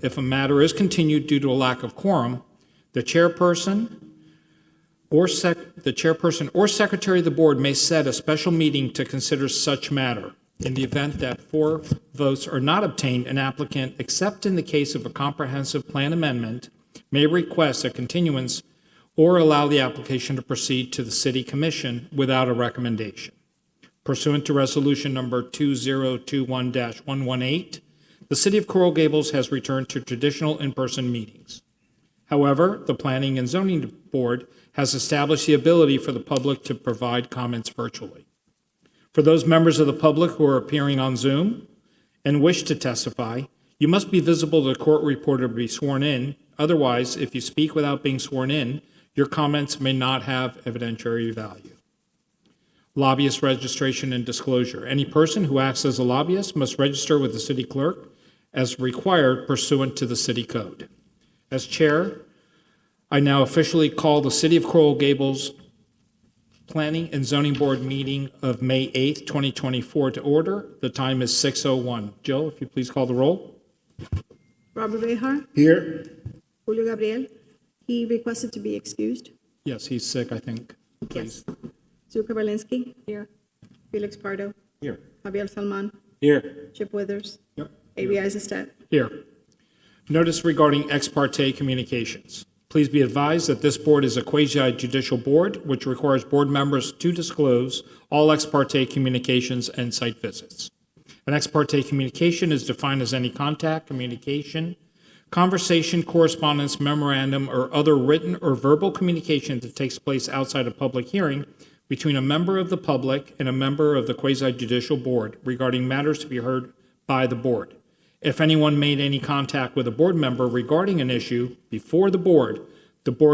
If a matter is continued due to a lack of quorum, the chairperson or secretary of the board may set a special meeting to consider such matter. In the event that 4 votes are not obtained, an applicant, except in the case of a comprehensive plan amendment, may request a continuance or allow the application to proceed to the city commission without a recommendation. Pursuant to resolution number 2021-118, the city of Coral Gables has returned to traditional in-person meetings. However, the Planning and Zoning Board has established the ability for the public to provide comments virtually. For those members of the public who are appearing on Zoom and wish to testify, you must be visible to the court reporter to be sworn in. Otherwise, if you speak without being sworn in, your comments may not have evidentiary value. Lobbyist registration and disclosure. Any person who acts as a lobbyist must register with the city clerk as required pursuant to the city code. As chair, I now officially call the City of Coral Gables Planning and Zoning Board meeting of May 8th, 2024 to order. The time is 6:01. Jill, if you please call the roll. Robert Behar. Here. Julio Gabriel. He requested to be excused. Yes, he's sick, I think. Please. Yes. Zuka Berlinski. Here. Felix Pardo. Here. Javier Salman. Here. Chip Withers. Yep. A.B. Eisestat. Here. Notice regarding ex parte communications. Please be advised that this board is a quasi-judicial board, which requires board members to disclose all ex parte communications and site visits. An ex parte communication is defined as any contact, communication, conversation, correspondence, memorandum, or other written or verbal communication that takes place outside a public hearing between a member of the public and a member of the quasi-judicial board regarding matters to be heard by the board. If anyone made any contact with a board member regarding an issue before the board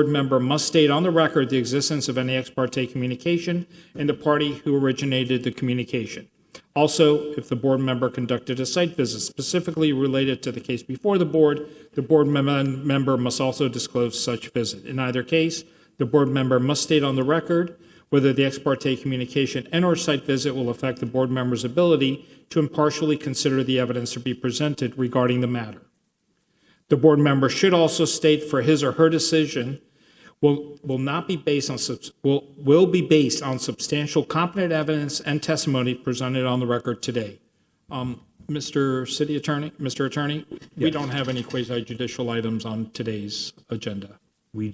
member must state on the record the existence of any ex parte communication and the party who originated the communication. Also, if the board member conducted a site visit specifically related to the case before the board member must also disclose such visit. In either case, the board member must state on the record whether the ex parte communication and/or site visit will affect the board member's ability to impartially consider the evidence to be presented regarding the matter. The board member should also state for his or her decision will be based on substantial competent evidence and testimony presented on the record today. Mr. Attorney, we don't have any quasi-judicial items on today's agenda. We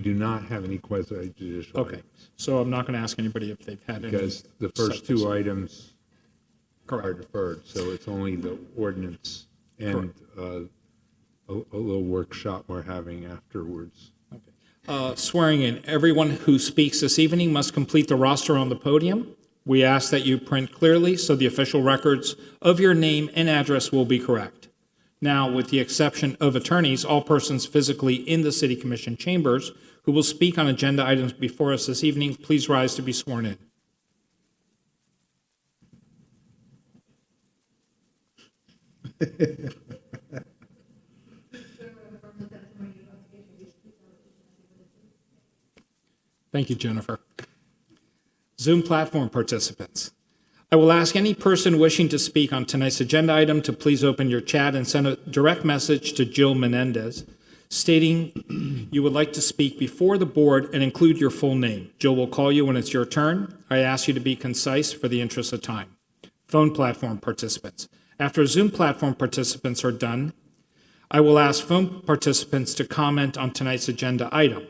do not have any quasi-judicial Okay, items. so I'm not going to ask anybody if they've had any. Because the first 2 items Correct. are deferred, so it's only the ordinance and a little workshop we're having afterwards. Swearing in. Everyone who speaks this evening must complete the roster on the podium. We ask that you print clearly so the official records of your name and address will be correct. Now, with the exception of attorneys, all persons physically in the City Commission chambers who will speak on agenda items before us this evening, please rise to be sworn in. Thank you, Jennifer. Zoom platform participants. I will ask any person wishing to speak on tonight's agenda item to please open your chat and send a direct message to Jill Menendez stating you would like to speak before the board and include your full name. Jill will call you when it's your turn. I ask you to be concise for the interest of time. Phone platform participants. After Zoom platform participants are done, I will ask phone participants to comment on tonight's agenda item.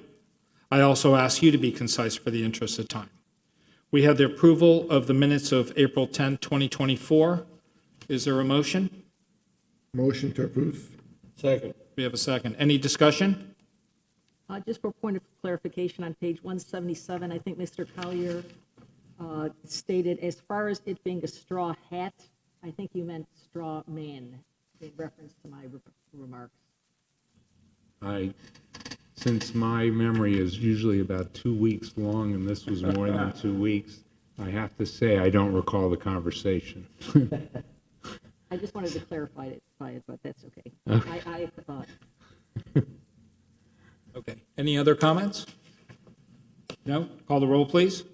I also ask you to be concise for the interest of time. We have the approval of the minutes of April 10, 2024. Is there a motion? Motion to approve. Second. We have a second. Any discussion? Just for a point of clarification, on page 177, I think Mr. Collier stated, as far as it being a straw hat, I think you meant straw man, in reference to my remarks. Since my memory is usually about 2 weeks long, and this was more than 2 weeks, I have to say I don't recall the conversation. I just wanted to clarify it, but that's okay. I thought. Okay. Any other comments? No? Call the roll, please.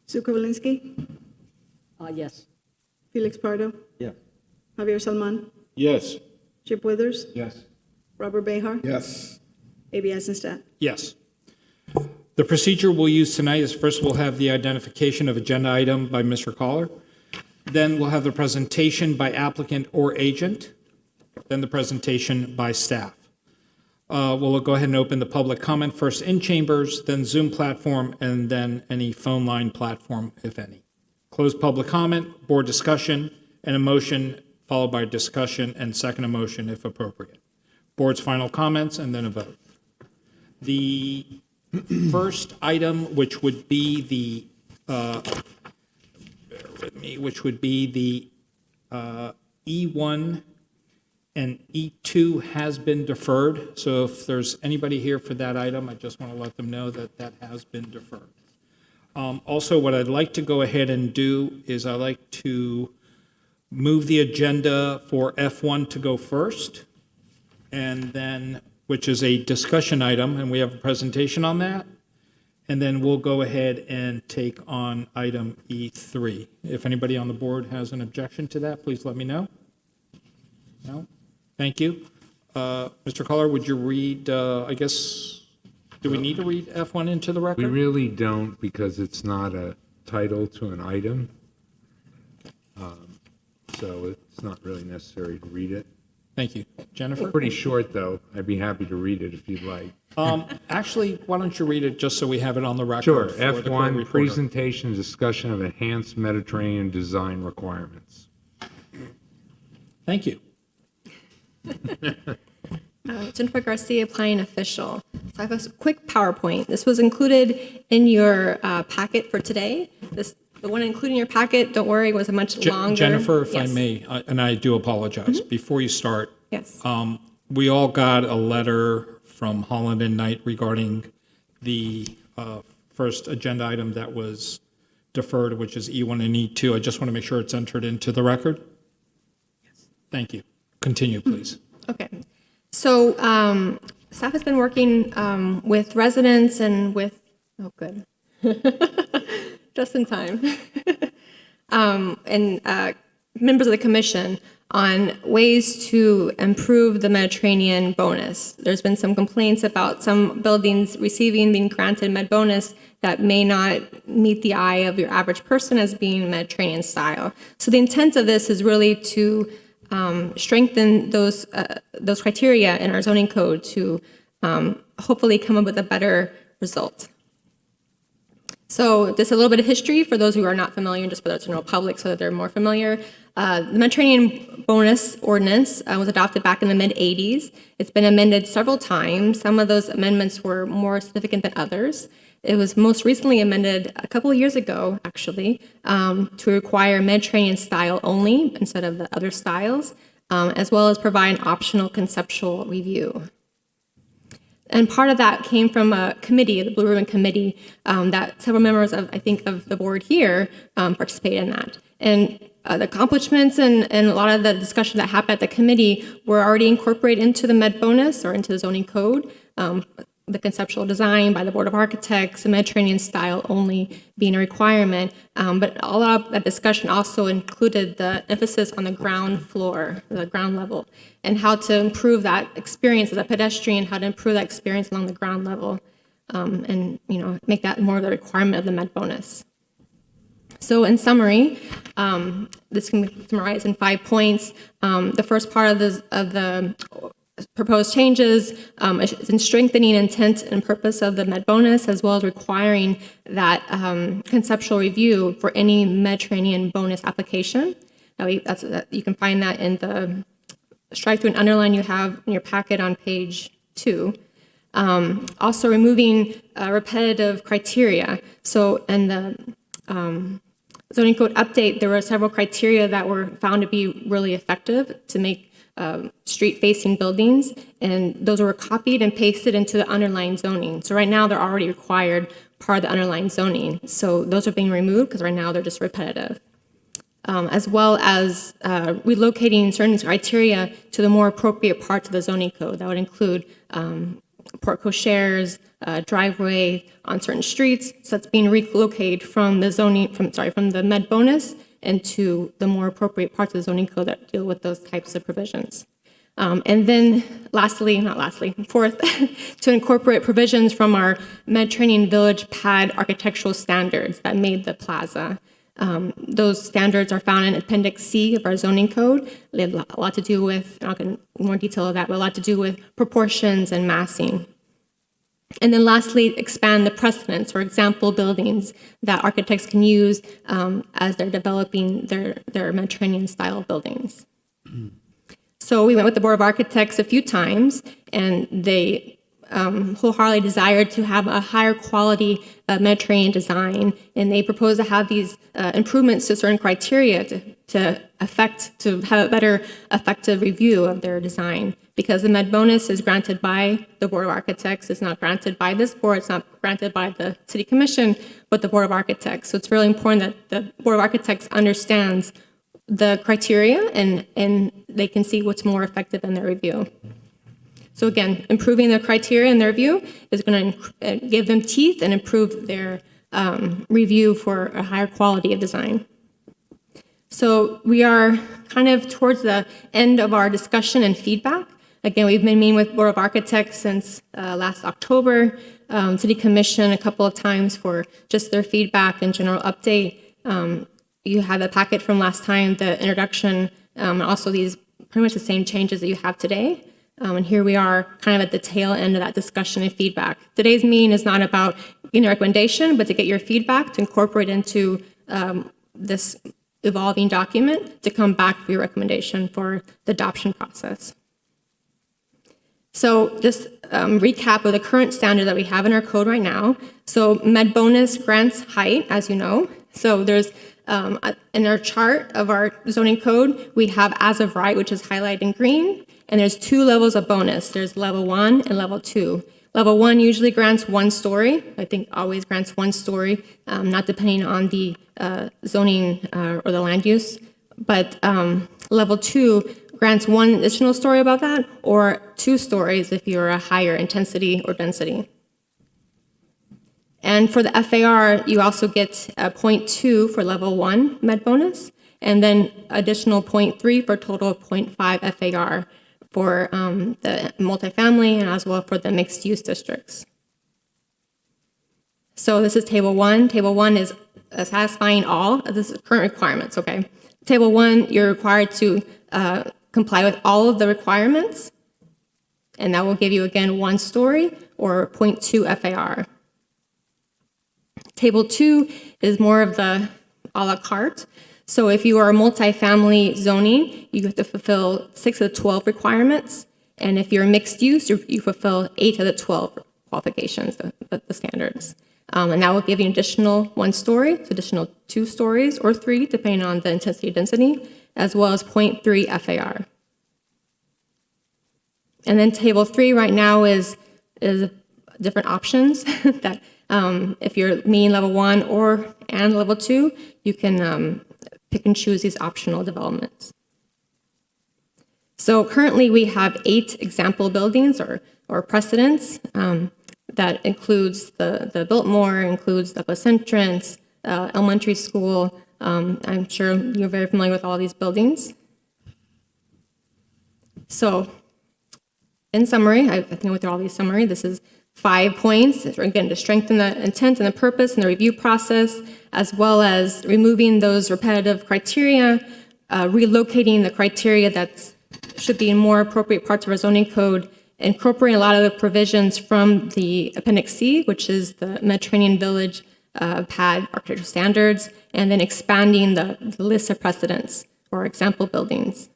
Zuka Berlinski. Yes. Felix Pardo. Yeah. Javier Salman. Yes. Chip Withers, Yes. Robert Behar, Yes. A.B. Eisenstadt. Yes. The procedure we'll use tonight is first we'll have the identification of agenda item by Mr. Caller. Then we'll have the presentation by applicant or agent. Then the presentation by staff. We'll go ahead and open the public comment first in chambers, then Zoom platform, and then any phone line platform, if any. Close public comment, board discussion, and a motion followed by discussion and second a motion if appropriate. Board's final comments and then a vote. The first item, which would be the, bear with me, which would be the E1 and E2 has been deferred. So if there's anybody here for that item, I just want to let them know that that has been deferred. Also, what I'd like to go ahead and do is I'd like to move the agenda for F1 to go first, and then, which is a discussion item, and we have a presentation on that. And then we'll go ahead and take on item E3. If anybody on the board has an objection to that, please let me know. No? Thank you. Mr. Caller, would you read, I guess, do we need to read F1 into the We record? really don't because it's not a title to an item. So it's not really necessary to read it. Thank you. Jennifer? Pretty short, though. I'd be happy to read it if you'd like. Actually, why don't you read it just so we have it on the record? Sure. for the court F1, reporter. presentation, discussion of enhanced Mediterranean design requirements. Thank you. Jennifer Garcia, planning official. So I have a quick PowerPoint. This was included in your packet for today. The one included in your packet, don't worry, was a much longer. Jennifer, if I Yes. may, and I do apologize, before you start, Yes. we all got a letter from Holland and Knight regarding the first agenda item that was deferred, which is E1 and E2. I just want to make sure it's entered into the record. Thank you. Continue, please. Okay. So staff has been working with residents and with, oh, good. Just in time. And members of the commission on ways to improve the Mediterranean bonus. There's been some complaints about some buildings being granted Med bonus that may not meet the eye of your average person as being Mediterranean style. So the intent of this is really to strengthen those criteria in our zoning code to hopefully come up with a better result. So just a little bit of history for those who are not familiar, and just for the general public so that they're more familiar. The Mediterranean bonus ordinance was adopted back in the mid-'80s. It's been amended several times. Some of those amendments were more significant than others. It was most recently amended a couple of years ago, actually, to require Mediterranean style only instead of the other styles, as well as provide an optional conceptual review. And part of that came from a committee, the Blue Ribbon Committee, that several members of, I think, of the board here participated in that. And the accomplishments and a lot of the discussion that happened at the committee were already incorporated into the Med bonus or into the zoning code. The conceptual design by the Board of Architects, the Mediterranean style only being a requirement. But a lot of that discussion also included the emphasis on the ground floor, the ground level, and how to improve that experience as a pedestrian, how to improve that experience along the ground level, and make that more of the requirement of the Med bonus. So in summary, this can be summarized in 5 points. The first part of the proposed changes is in strengthening intent and purpose of the Med bonus, as well as requiring that conceptual review for any Mediterranean bonus application. You can find that in the strike through and underline you have in your packet on page 2. Also removing repetitive criteria. So in the zoning code update, there were several criteria that were found to be really effective to make street-facing buildings, and those were copied and pasted into the underlying zoning. So right now, they're already required part of the underlying zoning. So those are being removed because right now they're just repetitive. As well as relocating certain criteria to the more appropriate parts of the zoning code. That would include porte cocheres, driveway on certain streets. So that's being relocated from the zoning, from the Med bonus into the more appropriate parts of the zoning code that deal with those types of provisions. And then fourth, to incorporate provisions from our Mediterranean Village PAD architectural standards that made the plaza. Those standards are found in Appendix C of our zoning code. They have a lot to do with, I'll get into more detail of that, but a lot to do with proportions and massing. And then lastly, expand the precedents or example buildings that architects can use as they're developing their Mediterranean style buildings. So we went with the Board of Architects a few times, and they wholeheartedly desired to have a higher quality Mediterranean design, and they proposed to have these improvements to certain criteria to have a better effective review of their design. Because the Med bonus is granted by the Board of Architects, it's not granted by this board, it's not granted by the City Commission, but the Board of Architects. So it's really important that the Board of Architects understands the criteria and they can see what's more effective in their review. So again, improving the criteria in their review is going to give them teeth and improve their review for a higher quality of design. So we are kind of towards the end of our discussion and feedback. Again, we've been meeting with Board of Architects since last October, City Commission a couple of times for just their feedback and general update. You had the packet from last time, the introduction, also these pretty much the same changes that you have today. And here we are kind of at the tail end of that discussion and feedback. Today's meeting is not about getting a recommendation, but to get your feedback to incorporate into this evolving document to come back for your recommendation for the adoption process. So just recap of the current standard that we have in our code right now. So Med bonus grants height, as you know. So there's in our chart of our zoning code, we have as of right, which is highlighted in green, and there's two levels of bonus. There's level 1 and level 2. Level 1 usually grants 1 story. I think always grants 1 story, not depending on the zoning or the land use. But level 2 grants 1 additional story above that, or 2 stories if you're a higher intensity or density. And for the FAR, you also get 0.2 for level 1 med bonus, and then additional 0.3 for a total of 0.5 FAR for the multifamily and as well for the mixed-use districts. So this is Table 1. Table 1 is satisfying all of the current requirements, okay? Table 1, you're required to comply with all of the requirements, and that will give you, again, 1 story or 0.2 FAR. Table 2 is more of the a la carte. So if you are multifamily zoning, you have to fulfill 6 of the 12 requirements. And if you're mixed use, you fulfill 8 of the 12 qualifications, the standards. And that will give you an additional 1 story, so additional 2 stories or 3, depending on the intensity density, as well as 0.3 FAR. And then Table 3 right now is different options that if you're meeting level 1 and level 2, you can pick and choose these optional developments. So currently we have 8 example buildings or precedents that includes the Biltmore, includes the bus entrance, elementary school. I'm sure you're very familiar with all these buildings. So in summary, I think with all these summary, this is 5 points, again, to strengthen the intent and the purpose and the review process, as well as removing those repetitive criteria, relocating the criteria that should be in more appropriate parts of our zoning code, incorporating a lot of the provisions from the Appendix C, which is the Mediterranean Village PAD architectural standards, and then expanding the list of precedents or example buildings.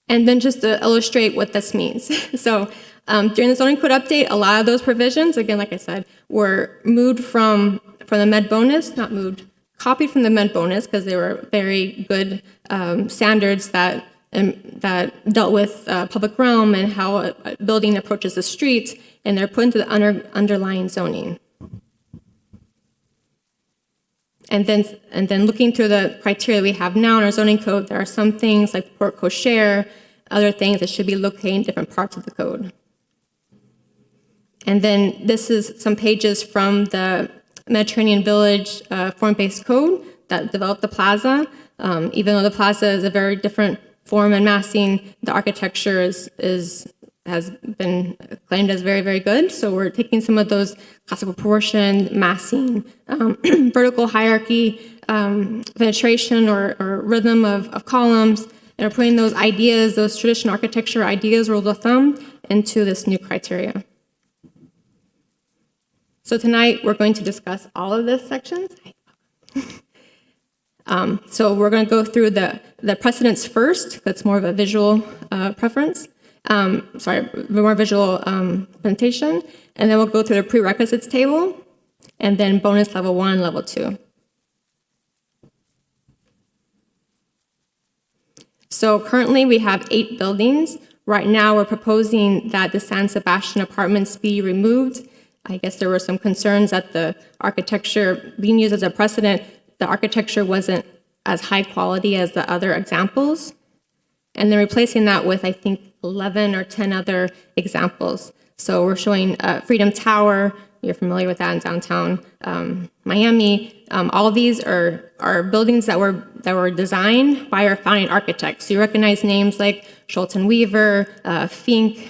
And then just to illustrate what this means. So during the zoning code update, a lot of those provisions, again, like I said, were moved from the med bonus, copied from the med bonus because they were very good standards that dealt with public realm and how a building approaches the street, and they're put into the underlying zoning. And then looking through the criteria we have now in our zoning code, there are some things like port cochere, other things that should be located in different parts of the code. And then this is some pages from the Mediterranean Village form-based code that developed the plaza. Even though the plaza is a very different form and massing, the architecture has been claimed as very, very good. So we're taking some of those classical proportion, massing, vertical hierarchy, penetration or rhythm of columns, and we're putting those ideas, those traditional architecture ideas, rules of thumb, into this new criteria. So tonight we're going to discuss all of these sections. So we're going to go through the precedents first. That's more of a visual preference. More visual presentation. And then we'll go through the prerequisites table, and then bonus level 1, level 2. So currently we have 8 buildings. Right now we're proposing that the San Sebastian apartments be removed. I guess there were some concerns that the architecture being used as a precedent, the architecture wasn't as high quality as the other examples. And then replacing that with, I think, 11 or 10 other examples. So we're showing Freedom Tower. You're familiar with that in downtown Miami. All of these are buildings that were designed by our founding architects. So you recognize names like Schultz and Weaver, Fink,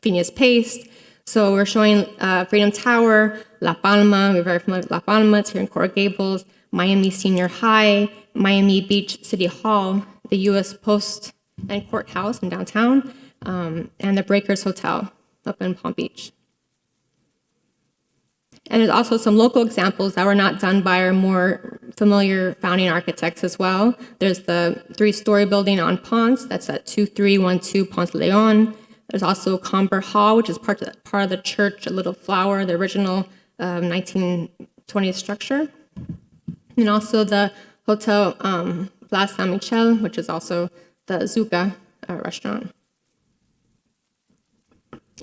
Phineas Paste. So we're showing Freedom Tower, La Palma. We're very familiar with La Palma. It's here in Coral Gables. Miami Senior High, Miami Beach City Hall, the U.S. Post and Courthouse in downtown, and the Breakers Hotel up in Palm Beach. And there's also some local examples that were not done by our more familiar founding architects as well. There's the 3-story building on Ponce, that's at 2312 Ponce Leon. There's also Comber Hall, which is part of the church, a Little Flower, the original 1920s structure. And also the Hotel Place Saint Michel, which is also the Zuka restaurant.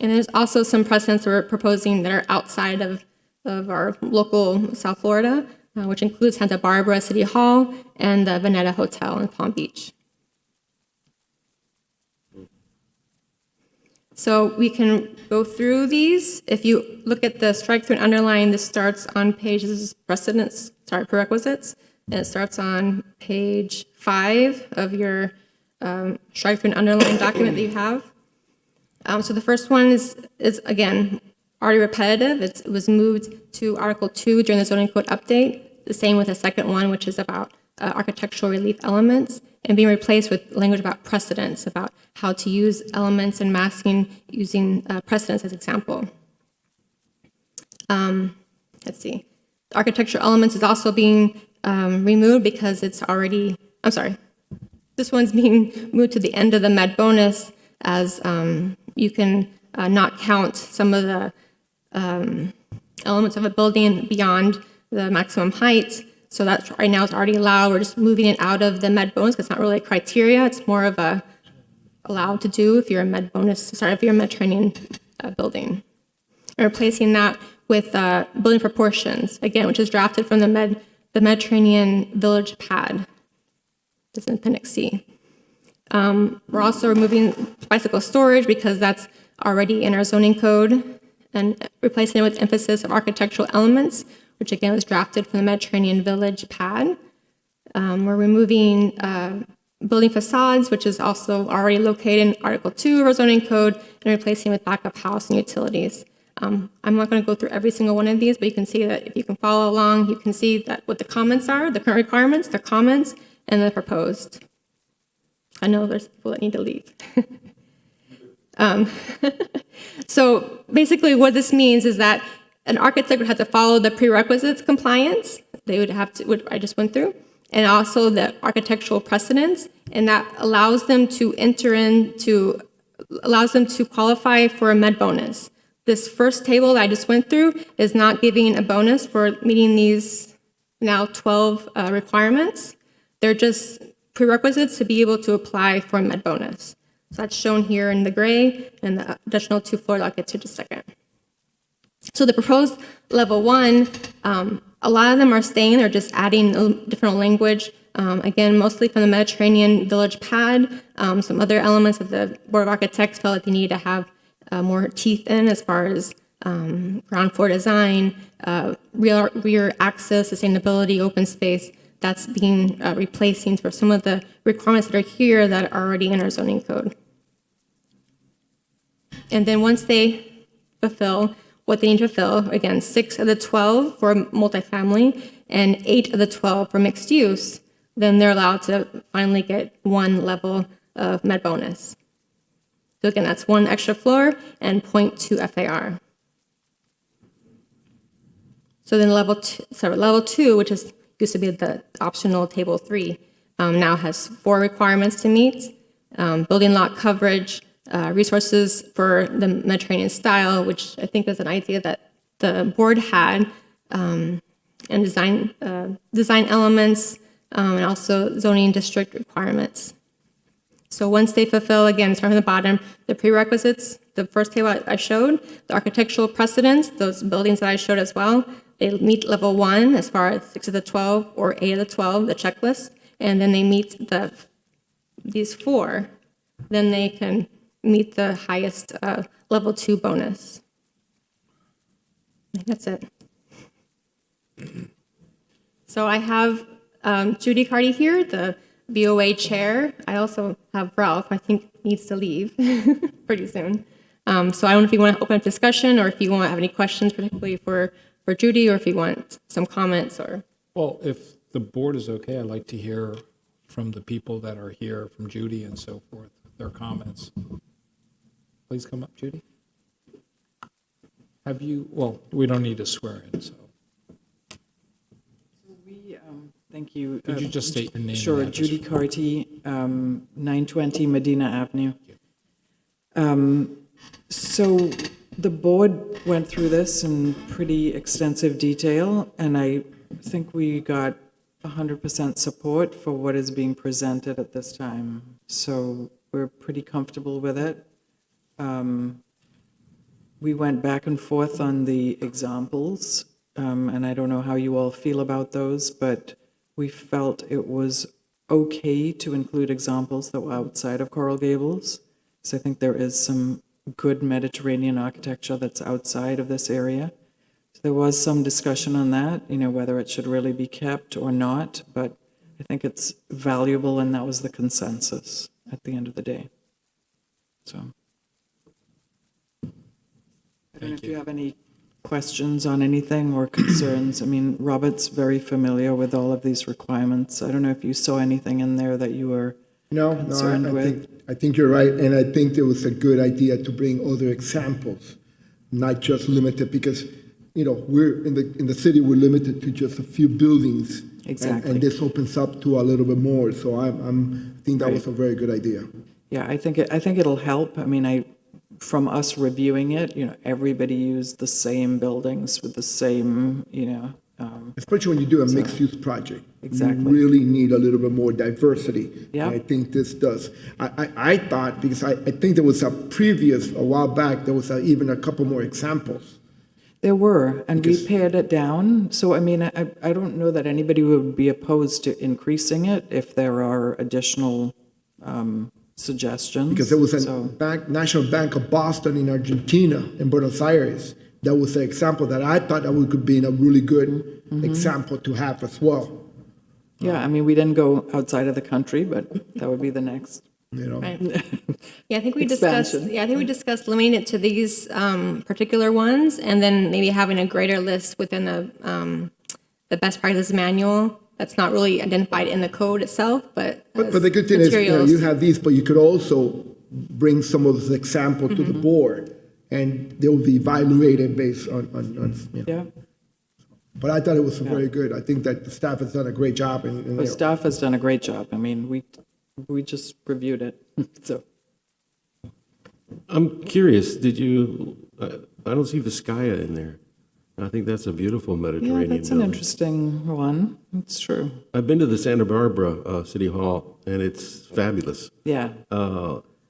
And there's also some precedents we're proposing that are outside of our local South Florida, which includes Santa Barbara City Hall and the Veneta Hotel in Palm Beach. So we can go through these. If you look at the strike through and underline, this starts on pages prerequisites, and it starts on page 5 of your strike through and underline document that you have. So the first one is again already repetitive. It was moved to Article 2 during the zoning code update. The same with the second one, which is about architectural relief elements, and being replaced with language about precedents, about how to use elements and masking using precedents as example. Let's see. The architectural elements is also being removed because it's already, this one's being moved to the end of the med bonus, as you can not count some of the elements of a building beyond the maximum height. So that right now is already allowed. We're just moving it out of the med bonus because it's not really a criteria. It's more of a allowed to do if you're a med training building. And replacing that with building proportions, again, which is drafted from the Mediterranean Village Pad. It's in Appendix C. We're also removing bicycle storage because that's already in our zoning code, and replacing it with emphasis of architectural elements, which again was drafted from the Mediterranean Village Pad. We're removing building facades, which is also already located in Article 2 of our zoning code, and replacing with back of house and utilities. I'm not going to go through every single one of these, but you can see that if you can follow along, you can see that what the comments are, the current requirements, the comments, and the proposed. I know there's people that need to leave. So basically what this means is that an architect would have to follow the prerequisites compliance. They would have to, what I just went through, and also the architectural precedents, and that allows them to qualify for a med bonus. This first table that I just went through is not giving a bonus for meeting these now 12 requirements. They're just prerequisites to be able to apply for a med bonus. So that's shown here in the gray, and the additional 2 floors I'll get to in just a second. So the proposed level 1, a lot of them are staying, they're just adding a different language. Again, mostly from the Mediterranean Village Pad. Some other elements that the Board of Architects felt like they needed to have more teeth in as far as ground floor design, rear access, sustainability, open space. That's being replacing for some of the requirements that are here that are already in our zoning code. And then once they fulfill what they need to fulfill, again, 6 of the 12 for multifamily and 8 of the 12 for mixed use, then they're allowed to finally get 1 level of med bonus. So again, that's 1 extra floor and 0.2 FAR. So then level 2, which used to be the optional table 3, now has 4 requirements to meet: building lot coverage, resources for the Mediterranean style, which I think is an idea that the board had, and design elements, and also zoning district requirements. So once they fulfill, again, starting from the bottom, the prerequisites, the first table I showed, the architectural precedents, those buildings that I showed as well, they meet level 1 as far as 6 of the 12 or 8 of the 12, the checklist, and then they meet these 4, then they can meet the highest level 2 bonus. I think that's it. So I have Judy Carty here, the BOA chair. I also have Ralph, I think needs to leave pretty soon. So I don't know if you want to open up discussion or if you want to have any questions, particularly for Judy, or if you want some comments or. Well, if the board is okay, I'd like to hear from the people that are here, from Judy and so forth, their comments. Please come up, Judy. Have you, well, we don't need to swear in, so. Thank you. Could you just state your name and Sure, address Judy for- Carty, 920 Medina Avenue. So the board went through this in pretty extensive detail, and I think we got 100% support for what is being presented at this time. So we're pretty comfortable with it. We went back and forth on the examples, and I don't know how you all feel about those, but we felt it was okay to include examples that were outside of Coral Gables. So I think there is some good Mediterranean architecture that's outside of this area. So there was some discussion on that, whether it should really be kept or not, but I think it's valuable, and that was the consensus at the end of the day. So I don't know if you have any questions on anything or concerns. I mean, Robert's very familiar with all of these requirements. I don't know if you saw anything in there that you were No, concerned with. I think you're right, and I think there was a good idea to bring other examples, not just limited, because, we're in the city, we're limited to just a few buildings. Exactly. And this opens up to a little bit more, so I think that Right. was a very good idea. Yeah, I think it'll help. I mean, from us reviewing it, everybody used the same buildings with the same, Especially when you do a mixed-use project. Exactly. You really need a little bit more diversity. Yeah. And I think this does. I thought, because I think there was a while back, there was even a couple more examples. There were, and we pared it down. So, I mean, I don't know that anybody would be opposed to increasing it if there are additional suggestions. Because there was a So- National Bank of Boston in Argentina, in Buenos Aires. That was an example that I thought that could be a really good example to have as well. Yeah, I mean, we didn't go outside of the country, but that would be the next. Right. Yeah, I think we discussed. Expansion. Yeah, I think we discussed limiting it to these particular ones, and then maybe having a greater list within the best practices manual. That's not really identified in the code itself, but But the good thing is, materials. you have these, but you could also bring some of this example to the board, and they'll be evaluated based on. Yeah, But I thought it was very good. I think that the staff has done a great job in the staff has done a great job. I mean, we just reviewed it, so. I'm curious, did you, I don't see Vizcaya in there. I think that's a beautiful Yeah, Mediterranean that's an building. interesting one. It's true. I've been to the Santa Barbara City Hall, and it's fabulous. Yeah,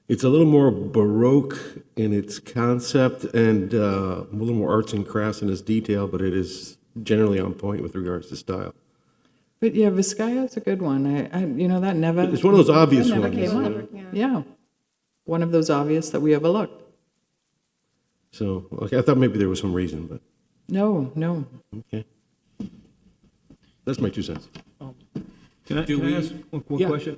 It's a little more Baroque in its concept and a little more arts and crafts in its detail, but it is generally on point with regards to style. but yeah, Vizcaya is a good one. That never. It's one of those obvious that never ones. came up. Yeah, one of those obvious that we overlooked. So, okay, I thought maybe there was some reason, but, No, no. okay. That's my 2 cents. Can I ask one Yeah. question?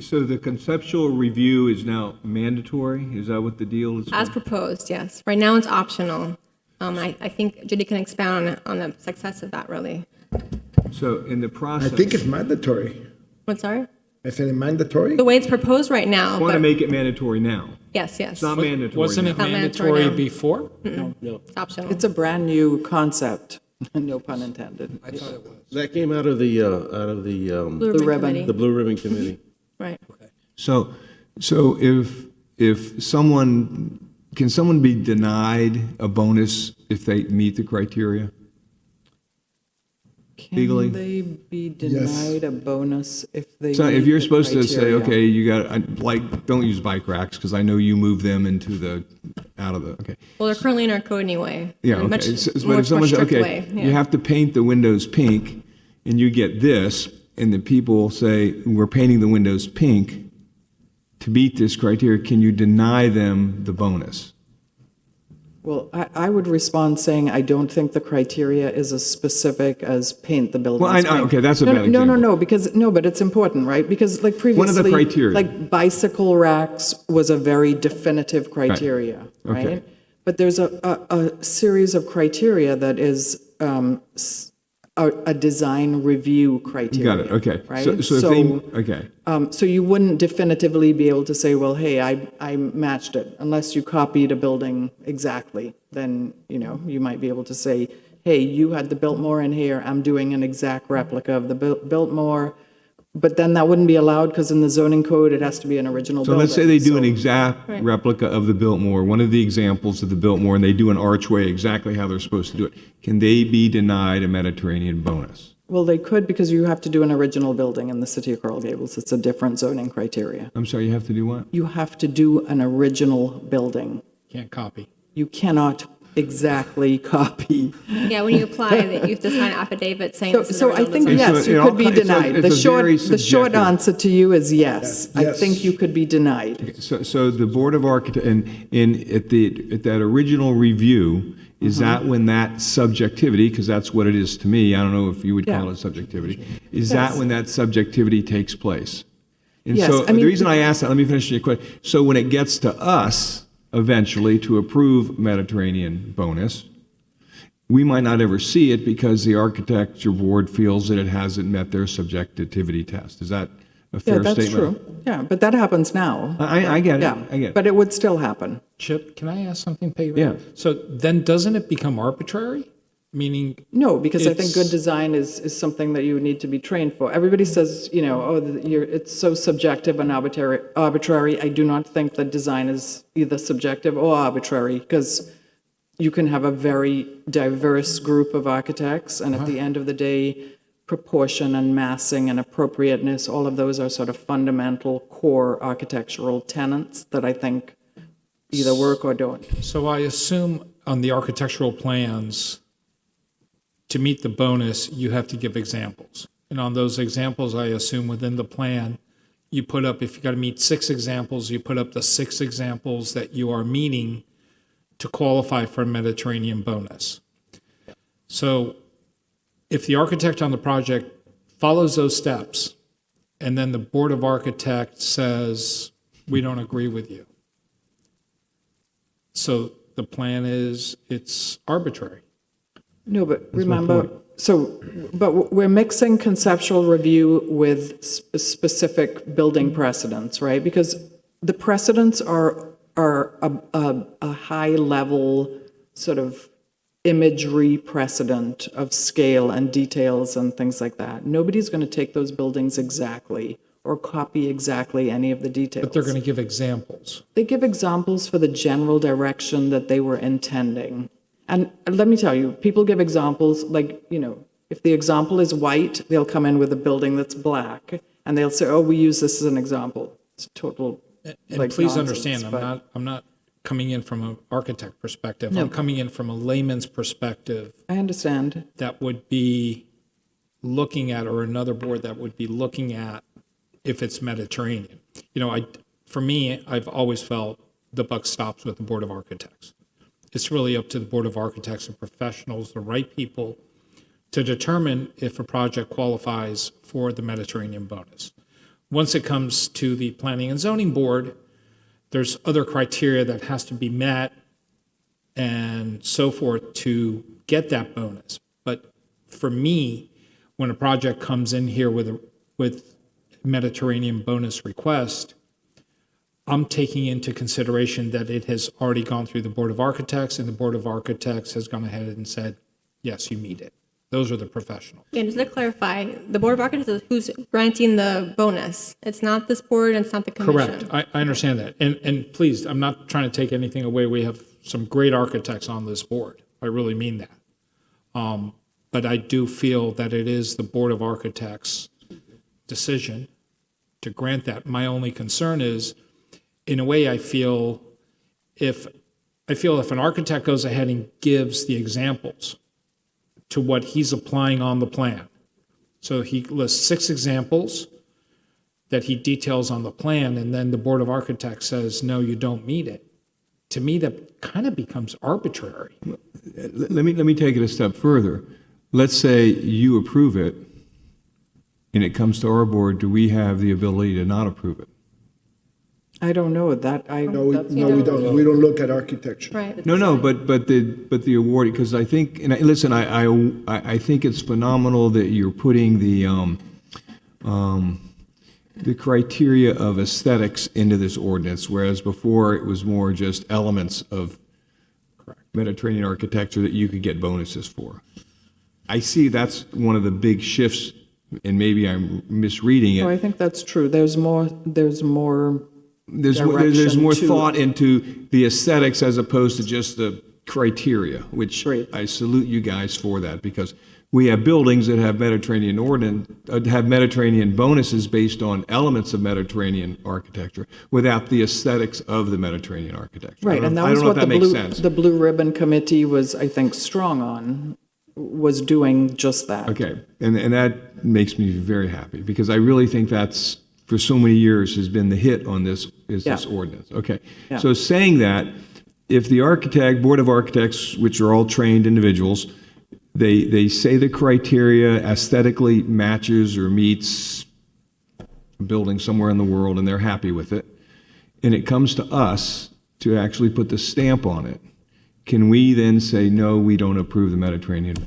So the conceptual review is now mandatory? Is that what the deal is? As proposed, yes. Right now, it's optional. I think Judy can expound on the success of that, really. So in the I process. think it's mandatory. What, sorry? I said it mandatory? The way it's proposed right now, Want to but make it mandatory now? yes, yes. It's not mandatory Wasn't it now. Not mandatory mandatory now. before? It's optional. It's a brand-new concept, no pun intended. That came out of the, Blue the ribbon. Committee. the Blue Ribbon Committee. Right. So if someone, can someone be denied a bonus if they meet the criteria? Legally? Can they be denied a bonus if they So if meet you're the supposed to say, criteria? okay, you got, like, don't use bike racks, because I know you move them into the, out of the, okay. Well, they're currently in our code anyway. Yeah, In a much okay. But more if someone says, strict okay, way, you yeah. have to paint the windows pink, and you get this, and the people say, we're painting the windows pink, to meet this criteria, can you deny them the bonus? Well, I would respond saying, I don't think the criteria is as specific as paint the buildings Well, pink. okay, that's a No, bad no, no, example. no, because, no, but it's important, right? Because like previously. One of the criteria. Like bicycle racks was a very definitive criteria, Okay. right? But there's a series of criteria that is a design review criteria. Got it, okay. Right? So if they, okay. So you wouldn't definitively be able to say, well, hey, I matched it, unless you copied a building exactly. Then, you might be able to say, hey, you had the Biltmore in here, I'm doing an exact replica of the Biltmore. But then that wouldn't be allowed, because in the zoning code, it has to be an original So building. let's say they do an So- exact replica of the Biltmore, one of the examples of the Biltmore, and they do an archway exactly how they're supposed to do it. Can they be denied a Mediterranean bonus? Well, they could, because you have to do an original building in the city of Coral Gables. It's a different zoning criteria. I'm sorry, you have to do what? You have to do an original building. Can't copy. You cannot exactly copy. Yeah, when you apply, that you have to sign an affidavit saying this is So I original think, design. Okay, yes, so you it could all be co- it's a- denied. it's a very The short subjective- answer to you is yes. I Yes. think you could be denied. So the Board of Architects, at that original review, is that when that subjectivity, because that's what it is to me, I don't know if you would call Yeah. it subjectivity, is that Yes. when that subjectivity takes place? And Yes, so I mean- the reason I asked that, let me finish your question. So when it gets to us, eventually, to approve Mediterranean bonus, we might not ever see it because the architecture board feels that it hasn't met their subjectivity test. Is that a Yeah, fair that's statement? true. Yeah, but that happens now. I get it. Yeah, I get it. but it would still happen. Chip, can I ask something, Peggy? Yeah. So then doesn't it become arbitrary? Meaning, No, because I think It's- good design is something that you would need to be trained for. Everybody says, it's so subjective and arbitrary. I do not think that design is either subjective or arbitrary, because you can have a very diverse group of architects, and at the end of the day, proportion and massing and appropriateness, all of those are sort of fundamental core architectural tenets that I think either work or don't. so I assume on the architectural plans, to meet the bonus, you have to give examples. And on those examples, I assume within the plan, you put up, if you got to meet 6 examples, you put up the 6 examples that you are meeting to qualify for a Mediterranean bonus. So if the architect on the project follows those steps, and then the Board of Architects says, we don't agree with you. So the plan is, it's arbitrary. No, but remember, but we're mixing conceptual review with specific building precedents, right? Because the precedents are a high-level sort of imagery precedent of scale and details and things like that. Nobody's going to take those buildings exactly or copy exactly any of the details. But they're going to give examples. They give examples for the general direction that they were intending. And let me tell you, people give examples like, if the example is white, they'll come in with a building that's black, and they'll say, oh, we use this as an example. It's total, And like, please nonsense, understand, but- I'm not coming in from an architect perspective. I'm coming in from a layman's perspective I understand. that would be looking at, or another board that would be looking at if it's Mediterranean. For me, I've always felt the buck stops with the Board of Architects. it's really up to the Board of Architects and professionals, the right people, to determine if a project qualifies for the Mediterranean bonus. Once it comes to the Planning and Zoning Board, there's other criteria that has to be met and so forth to get that bonus. But for me, when a project comes in here with Mediterranean bonus request, I'm taking into consideration that it has already gone through the Board of Architects, and the Board of Architects has gone ahead and said, yes, you meet it. Those are the professionals. And just to clarify, the Board of Architects is who's granting the bonus. It's not this board and it's not the commission. Correct. I understand that. And please, I'm not trying to take anything away. We have some great architects on this board. I really mean that. But I do feel that it is the Board of Architects' decision to grant that. My only concern is, in a way, I feel if an architect goes ahead and gives the examples to what he's applying on the plan. So he lists 6 examples that he details on the plan, and then the Board of Architects says, no, you don't meet it. To me, that kind of becomes arbitrary. Let me take it a step further. Let's say you approve it, and it comes to our board, do we have the ability to not approve it? I don't know that, No, we don't. We don't look at architecture. Right. No, but the award, because I think, and listen, I think it's phenomenal that you're putting the criteria of aesthetics into this ordinance, whereas before it was more just elements of Mediterranean architecture that you could get bonuses for. I see that's one of the big shifts, and maybe I'm misreading it. I think that's true. There's more There's more direction to thought into the aesthetics as opposed to just the criteria, which Right. I salute you guys for that, because we have buildings that have Mediterranean bonuses based on elements of Mediterranean architecture without the aesthetics of the Mediterranean architecture. Right, and that I was don't know what if that makes sense. the Blue Ribbon Committee was, I think, strong on, was doing just that. Okay, and that makes me very happy, because I really think that's, for so many years, has been the hit on this, is this Yeah. ordinance. Okay, Yeah. so saying that, if the Board of Architects, which are all trained individuals, they say the criteria aesthetically matches or meets a building somewhere in the world, and they're happy with it, and it comes to us to actually put the stamp on it, can we then say, no, we don't approve the Mediterranean?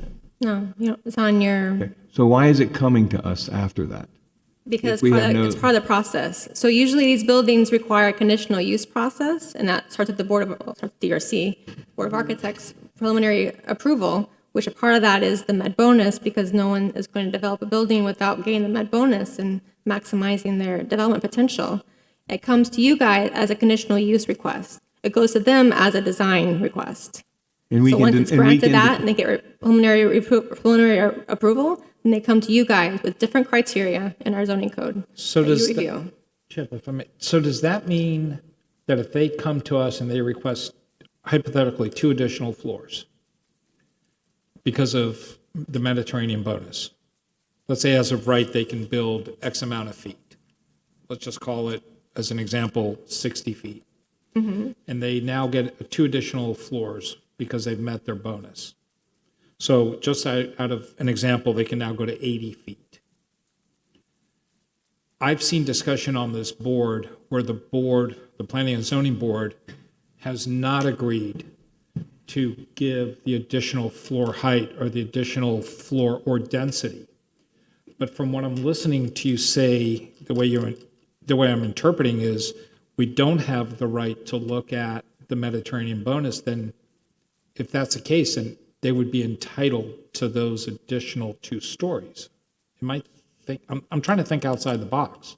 No, it's on your, Okay. So why is it coming to us after that? because If we have no- it's part of the process. So usually these buildings require a conditional use process, and that starts at the starts with DRC, Board of Architects preliminary approval, which a part of that is the med bonus, because no one is going to develop a building without getting the med bonus and maximizing their development potential. It comes to you guys as a conditional use request. It goes to them as a design request. And we So can once de- it's and we granted can de- that, and they get preliminary approval, then they come to you guys with different criteria in our zoning code So that you does review. Chip, if I may, so does that mean that if they come to us and they request hypothetically 2 additional floors because of the Mediterranean bonus, let's say as of right, they can build X amount of feet. Let's just call it, as an example, 60 feet. And they now get 2 additional floors because they've met their bonus. So just out of an example, they can now go to 80 feet. I've seen discussion on this board where the Planning and Zoning Board, has not agreed to give the additional floor height or the additional floor or density. But from what I'm listening to you say, the way I'm interpreting is, we don't have the right to look at the Mediterranean bonus. Then if that's the case, then they would be entitled to those additional 2 stories. I'm trying to think outside the box.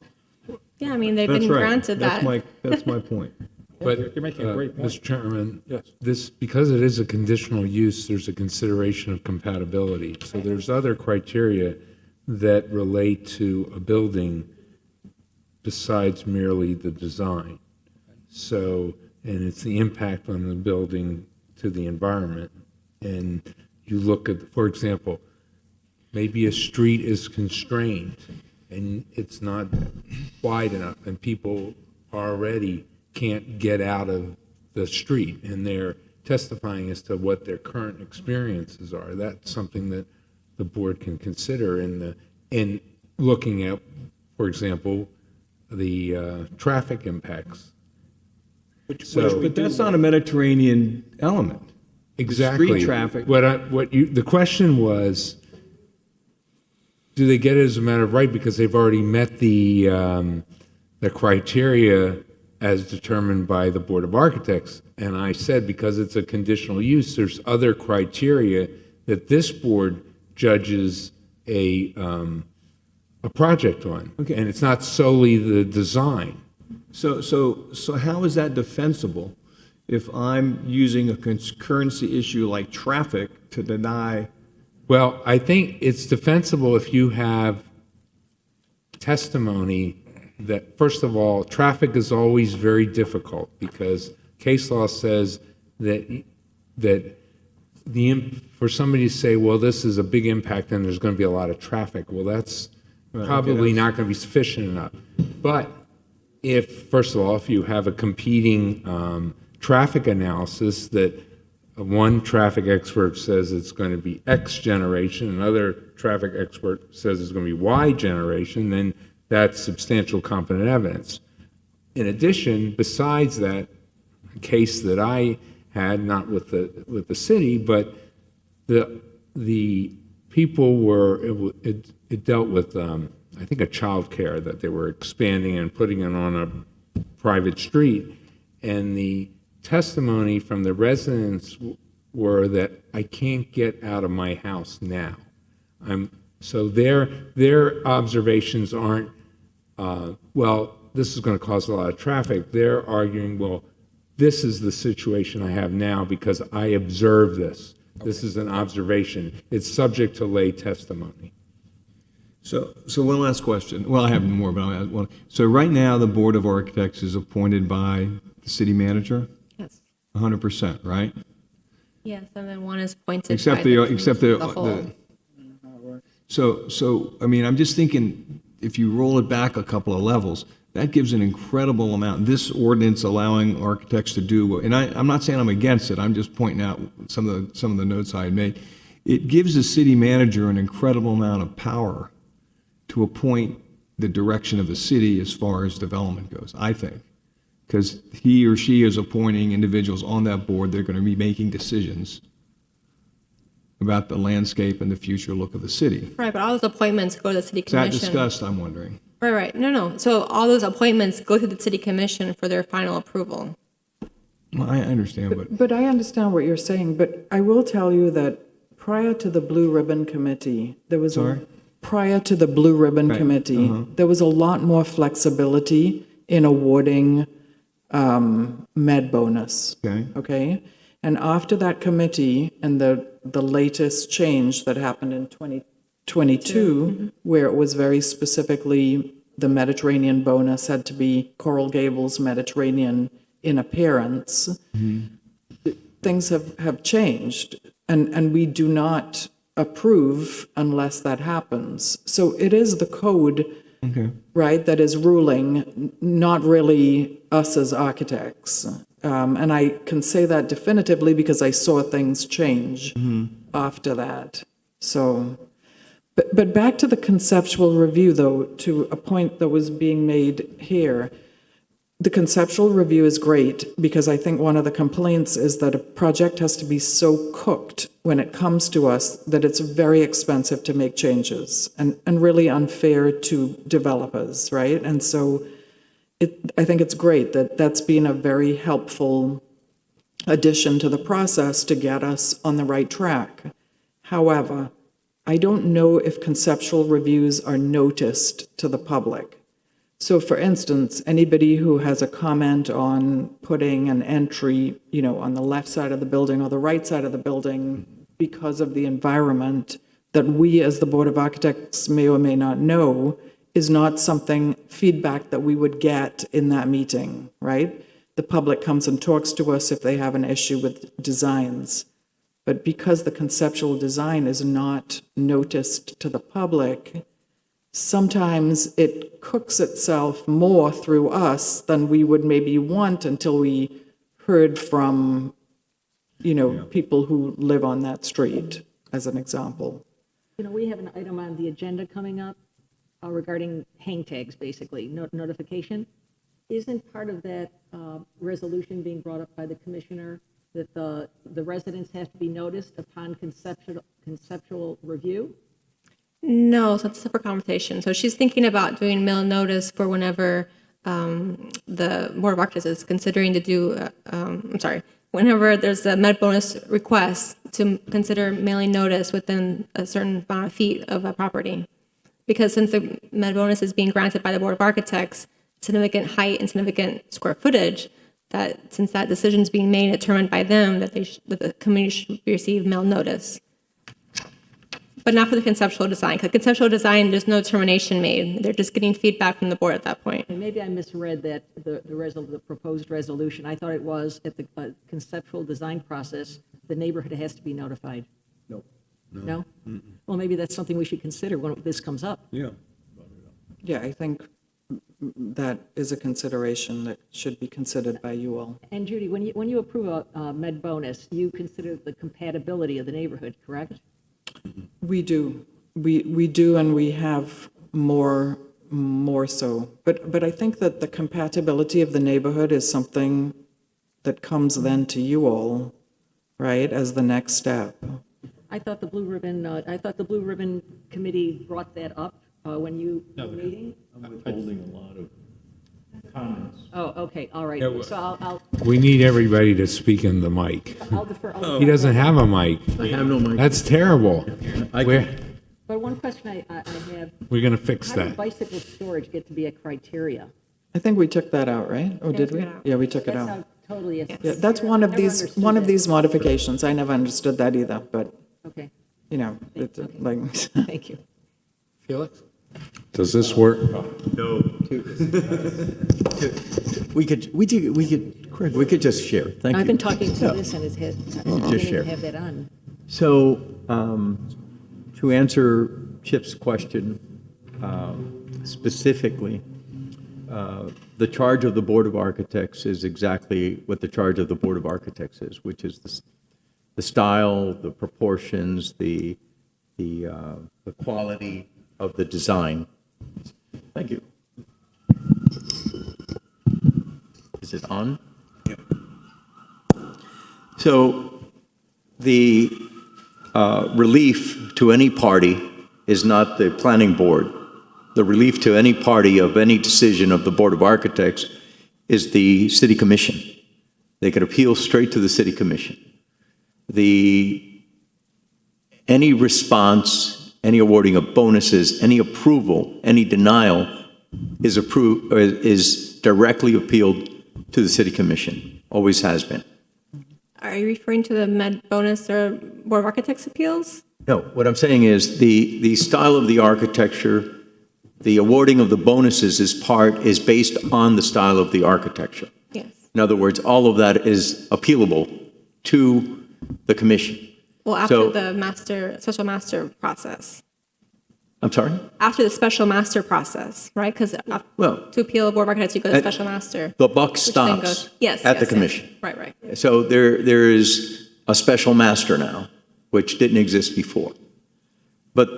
Yeah, I mean, they've That's been right. granted that. That's my point. But you're making a great point. Mr. Chairman, Yes. because it is a conditional use, there's a consideration of compatibility. So there's other criteria that relate to a building besides merely the design. So, and it's the impact on the building to the environment. And you look at, for example, maybe a street is constrained and it's not wide enough, and people already can't get out of the street, and they're testifying as to what their current experiences are. That's something that the board can consider in looking at, for example, the traffic impacts. But that's not a Mediterranean element. Exactly. Street traffic. The question was, do they get it as a matter of right because they've already met the criteria as determined by the Board of Architects? And I said, because it's a conditional use, there's other criteria that this board judges a project on. Okay. And it's not solely the design. So how is that defensible if I'm using a concurrency issue like traffic to deny? Well, I think it's defensible if you have testimony that, first of all, traffic is always very difficult because case law says that for somebody to say, well, this is a big impact and there's going to be a lot of traffic, well, that's probably not going to be sufficient enough. But if, first of all, if you have a competing traffic analysis that one traffic expert says it's going to be X generation, another traffic expert says it's going to be Y generation, then that's substantial competent evidence. In addition, besides that case that I had, not with the city, but the people were, it dealt with, I think, a child care that they were expanding and putting it on a private street. And the testimony from the residents were that I can't get out of my house now. So their observations aren't, well, this is going to cause a lot of traffic. They're arguing, well, this is the situation I have now because I observed this. This is an observation. It's subject to lay testimony. So one last question. Well, I have more, but I'll add one. So right now, the Board of Architects is appointed by the city manager, Yes. 100%, right? Yes, and then one is appointed Except by the whole. So I mean, I'm just thinking, if you roll it back a couple of levels, that gives an incredible amount. This ordinance allowing architects to do, and I'm not saying I'm against it. I'm just pointing out some of the notes I had made. It gives the city manager an incredible amount of power to appoint the direction of the city as far as development goes, I think. Because he or she is appointing individuals on that board that are going to be making decisions about the landscape and the future look of the city. Right, but all those appointments go to the city Is that commission. discussed, I'm wondering? Right. No. So all those appointments go to the city commission for their final approval. Well, I understand, but But I understand what you're saying, but I will tell you that prior to the Blue Ribbon Committee, there was prior to the Blue Ribbon Committee, there was a lot more flexibility in awarding med bonus. Okay? And after that committee and the latest change that happened in 2022, where it was very specifically the Mediterranean bonus had to be Coral Gables Mediterranean in appearance, things have changed. And we do not approve unless that happens. So it is the code, right, that is ruling, not really us as architects. And I can say that definitively because I saw things change after that. So, but back to the conceptual review, though, to a point that was being made here. The conceptual review is great because I think one of the complaints is that a project has to be so cooked when it comes to us that it's very expensive to make changes and really unfair to developers, right? And so I think it's great that that's been a very helpful addition to the process to get us on the right track. However, I don't know if conceptual reviews are noticed to the public. So for instance, anybody who has a comment on putting an entry, on the left side of the building or the right side of the building because of the environment that we as the Board of Architects may or may not know is not feedback that we would get in that meeting, right? The public comes and talks to us if they have an issue with designs. But because the conceptual design is not noticed to the public, sometimes it cooks itself more through us than we would maybe want until we heard from people who live on that street, as an example. We have an item on the agenda coming up regarding hang tags, basically, notification. Isn't part of that resolution being brought up by the commissioner that the residents have to be noticed upon conceptual review? No, so it's a separate conversation. So she's thinking about doing mail notice for whenever the Board of Architects is considering to do, whenever there's a med bonus request to consider mailing notice within a certain amount of feet of a property. Because since the med bonus is being granted by the Board of Architects, significant height and significant square footage, that since that decision is being made and determined by them, that that the community should receive mail notice. But not for the conceptual design, because conceptual design, there's no determination made. They're just getting feedback from the board at that point. And maybe I misread that, the proposed resolution. I thought it was at the conceptual design process, the neighborhood has to be notified. No. No? Well, maybe that's something we should consider when this comes up. Yeah. Yeah, I think that is a consideration that should be considered by you all. And Judy, when you approve a med bonus, you consider the compatibility of the neighborhood, correct? We do. We do, and we have more so. But I think that the compatibility of the neighborhood is something that comes then to you all, right, as the next step. I thought the Blue Ribbon Committee brought that up when you were meeting. I'm withholding a lot of comments. Oh, okay, all right. So I'll We need everybody to speak in the mic. defer. He doesn't have a mic. I have no mic. That's terrible. But one question I have, We're going to fix how did that. bicycle storage get to be a criteria? I think we took that out, right? Oh, did took we? it out. Yeah, we took it That's out. how totally. Yeah, that's one of these modifications. I never understood that either, but, Okay, it's like, thank you. Felix? Does this work? No. Craig, we could just share. Thank you. I've been talking to this and it's had, I didn't Just share. even have that on. So, to answer Chip's question specifically, the charge of the Board of Architects is exactly what the charge of the Board of Architects is, which is the style, the proportions, the quality of the design. Thank you. Is it on? So the relief to any party is not the planning board. The relief to any party of any decision of the Board of Architects is the city commission. They could appeal straight to the city commission. Any response, any awarding of bonuses, any approval, any denial is directly appealed to the city commission. Always has been. Are you referring to the med bonus or Board of Architects appeals? No, what I'm saying is the style of the architecture, the awarding of the bonuses is based on the style of the architecture. Yes. In other words, all of that is appealable to the commission. Well, after So- the special master process. I'm sorry? After the special master process, right? Because Well, to appeal Board of Architects, you go to Uh, special master. the buck which then stops goes- yes, at the yes, commission. yes. Right. So there is a special master now, which didn't exist before. But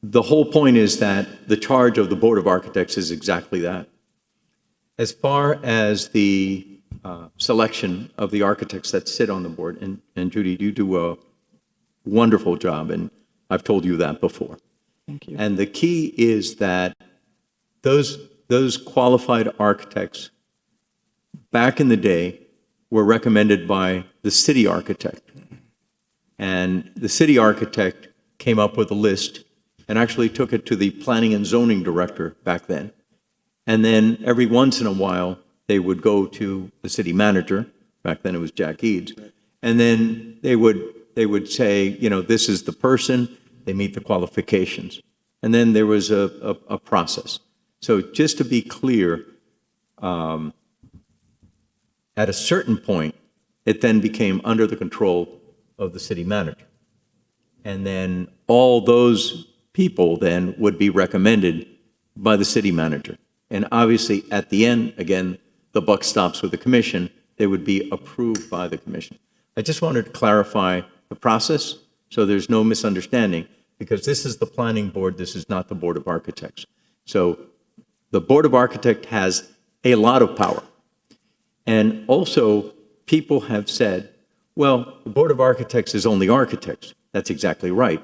the whole point is that the charge of the Board of Architects is exactly that. As far as the selection of the architects that sit on the board, and Judy, you do a wonderful job, and I've told you that before. thank you. And the key is that those qualified architects back in the day were recommended by the city architect. And the city architect came up with a list and actually took it to the planning and zoning director back then. And then every once in a while, they would go to the city manager, back then it was Jack Eads, and then they would say, this is the person, they meet the qualifications. And then there was a process. So just to be clear, at a certain point, it then became under the control of the city manager. And then all those people then would be recommended by the city manager. And obviously, at the end, again, the buck stops with the commission, they would be approved by the commission. I just wanted to clarify the process so there's no misunderstanding, because this is the planning board, this is not the Board of Architects. So the Board of Architects has a lot of power. And also, people have said, well, the Board of Architects is only architects. That's exactly right.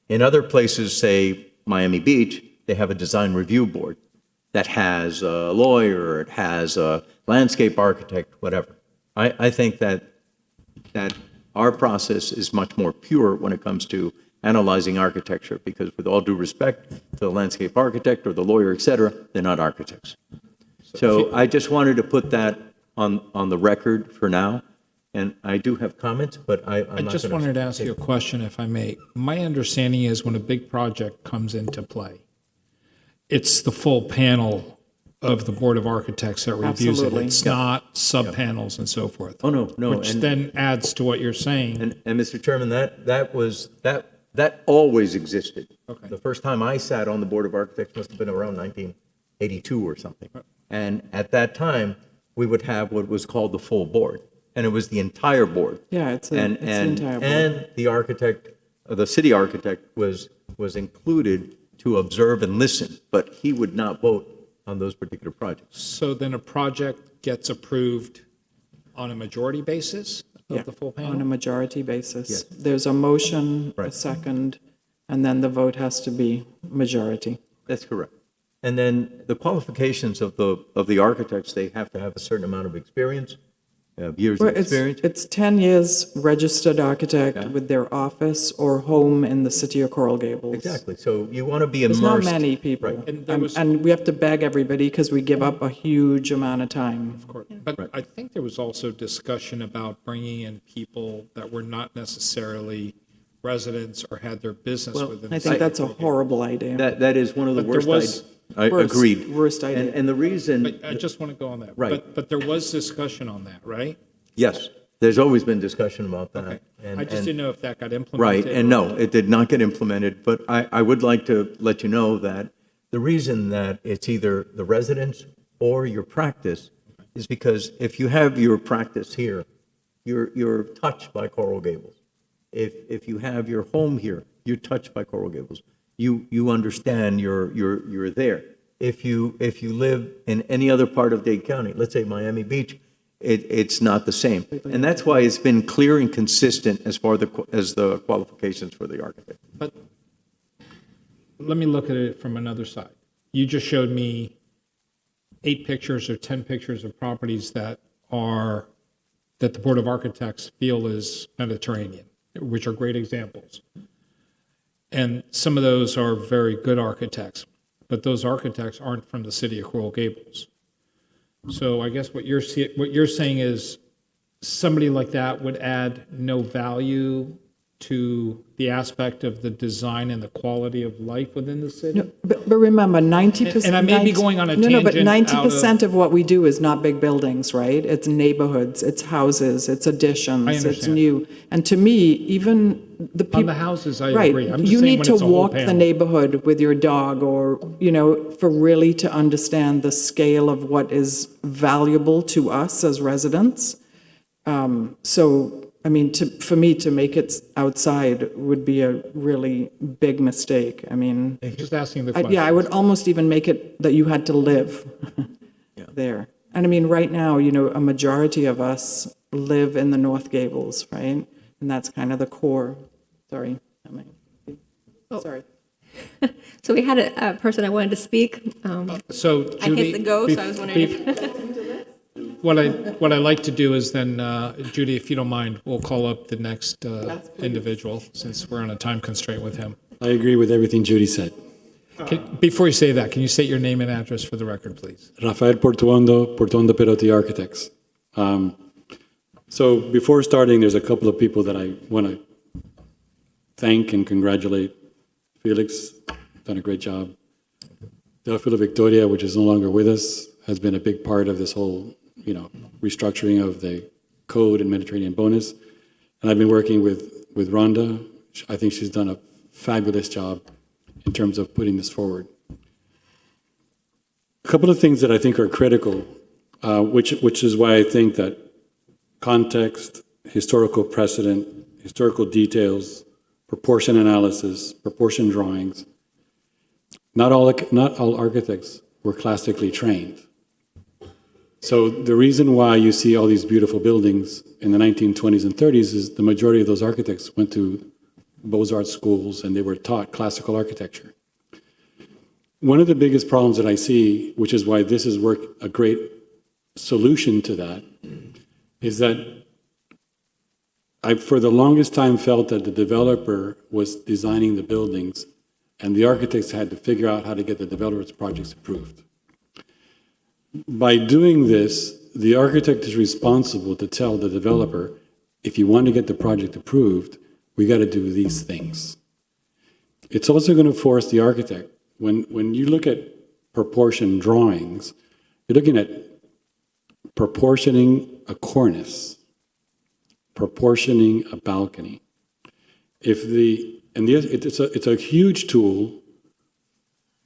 In other places, say Miami Beach, they have a design review board that has a lawyer, it has a landscape architect, whatever. I think that our process is much more pure when it comes to analyzing architecture, because with all due respect to the landscape architect or the lawyer, et cetera, they're not architects. So I just wanted to put that on the record for now. And I do have comments, but I'm I not just gonna- wanted to ask you a question, if I may. My understanding is when a big project comes into play, it's the full panel of the Board of Architects that reviews it. Absolutely. It's not sub-panels and so forth. Oh, no, Which and- then adds to what you're saying. And Mr. Chairman, that always existed. Okay. The first time I sat on the Board of Architects must have been around 1982 or something. And at that time, we would have what was called the full board, and it was the entire board. Yeah, it's the And entire board. And the architect, the city architect was included to observe and listen, but he would not vote on those particular projects. So then a project gets approved on a majority basis Yeah, of the full on a panel? majority basis. There's a motion, a Right. second, and then the vote has to be majority. That's correct. And then the qualifications of the architects, they have to have a certain amount of experience, years of Well, experience. it's 10 years registered architect Yeah. with their office or home in the city of Coral Gables. Exactly. So you want to be There's immersed. not many people. Right. And there was- And we have to beg everybody because we give up a huge amount of time. But I think there was also discussion about bringing in people that were not necessarily residents or had their business Well, within. I the think city. that's a horrible idea. That is one of the But there worst. was- I Worst- agreed. worst idea. And the reason, But I just want to go on that. Right. But there was discussion on that, right? yes, there's always been discussion about that. Okay. And- I just and- didn't know if that got implemented. Right, and no, it did not get implemented, but I would like to let you know that the reason that it's either the residence or your practice is because if you have your practice here, you're touched by Coral Gables. If you have your home here, you're touched by Coral Gables. You understand you're there. If you live in any other part of Dade County, let's say Miami Beach, it's not the same. And that's why it's been clear and consistent as far as the qualifications for the architect. But let me look at it from another side. You just showed me 8 pictures or 10 pictures of properties that the Board of Architects feel is Mediterranean, which are great examples. And some of those are very good architects, but those architects aren't from the city of Coral Gables. So I guess what you're saying is somebody like that would add no value to the aspect of the design and the quality of life within the city? No, but remember, 90%. And I may be going on a No, but tangent out 90% of what we do is not big buildings, right? It's neighborhoods, it's houses, it's additions, I it's understand. new. And to me, even the people. On the houses, I Right. agree. I'm just You saying need when to it's a whole walk the panel. neighborhood with your dog or, for really to understand the scale of what is valuable to us as residents. I mean, for me to make it outside would be a really big mistake. I mean, Just asking the question. yeah, I would almost even make it that you had to live there. And I mean, right now, a majority of us live in the North Gables, right? And that's kind of the core. Sorry. Sorry. So we had a person that wanted to speak. So I Judy. hate to go, so I was wondering What I like to do is then, Judy, if you don't mind, we'll call up the next individual, since we're on a time constraint with him. I agree with everything Judy said. Before you say that, can you state your name and address for the record, please? Rafael Portuondo, Perotti Architects. So before starting, there's a couple of people that I want to thank and congratulate. Felix, done a great job. Teofilo Victoria, which is no longer with us, has been a big part of this whole, restructuring of the code and Mediterranean bonus. And I've been working with Rhonda. I think she's done a fabulous job in terms of putting this forward. A couple of things that I think are critical, which is why I think that context, historical precedent, historical details, proportion analysis, proportion drawings. Not all architects were classically trained. So the reason why you see all these beautiful buildings in the 1920s and 30s is the majority of those architects went to Beaux-Arts schools and they were taught classical architecture. One of the biggest problems that I see, which is why this is a great solution to that, is that I, for the longest time, felt that the developer was designing the buildings and the architects had to figure out how to get the developer's projects approved. By doing this, the architect is responsible to tell the developer, if you want to get the project approved, we got to do these things. It's also going to force the architect, when you look at proportion drawings, you're looking at proportioning a cornice, proportioning a balcony. It's a huge tool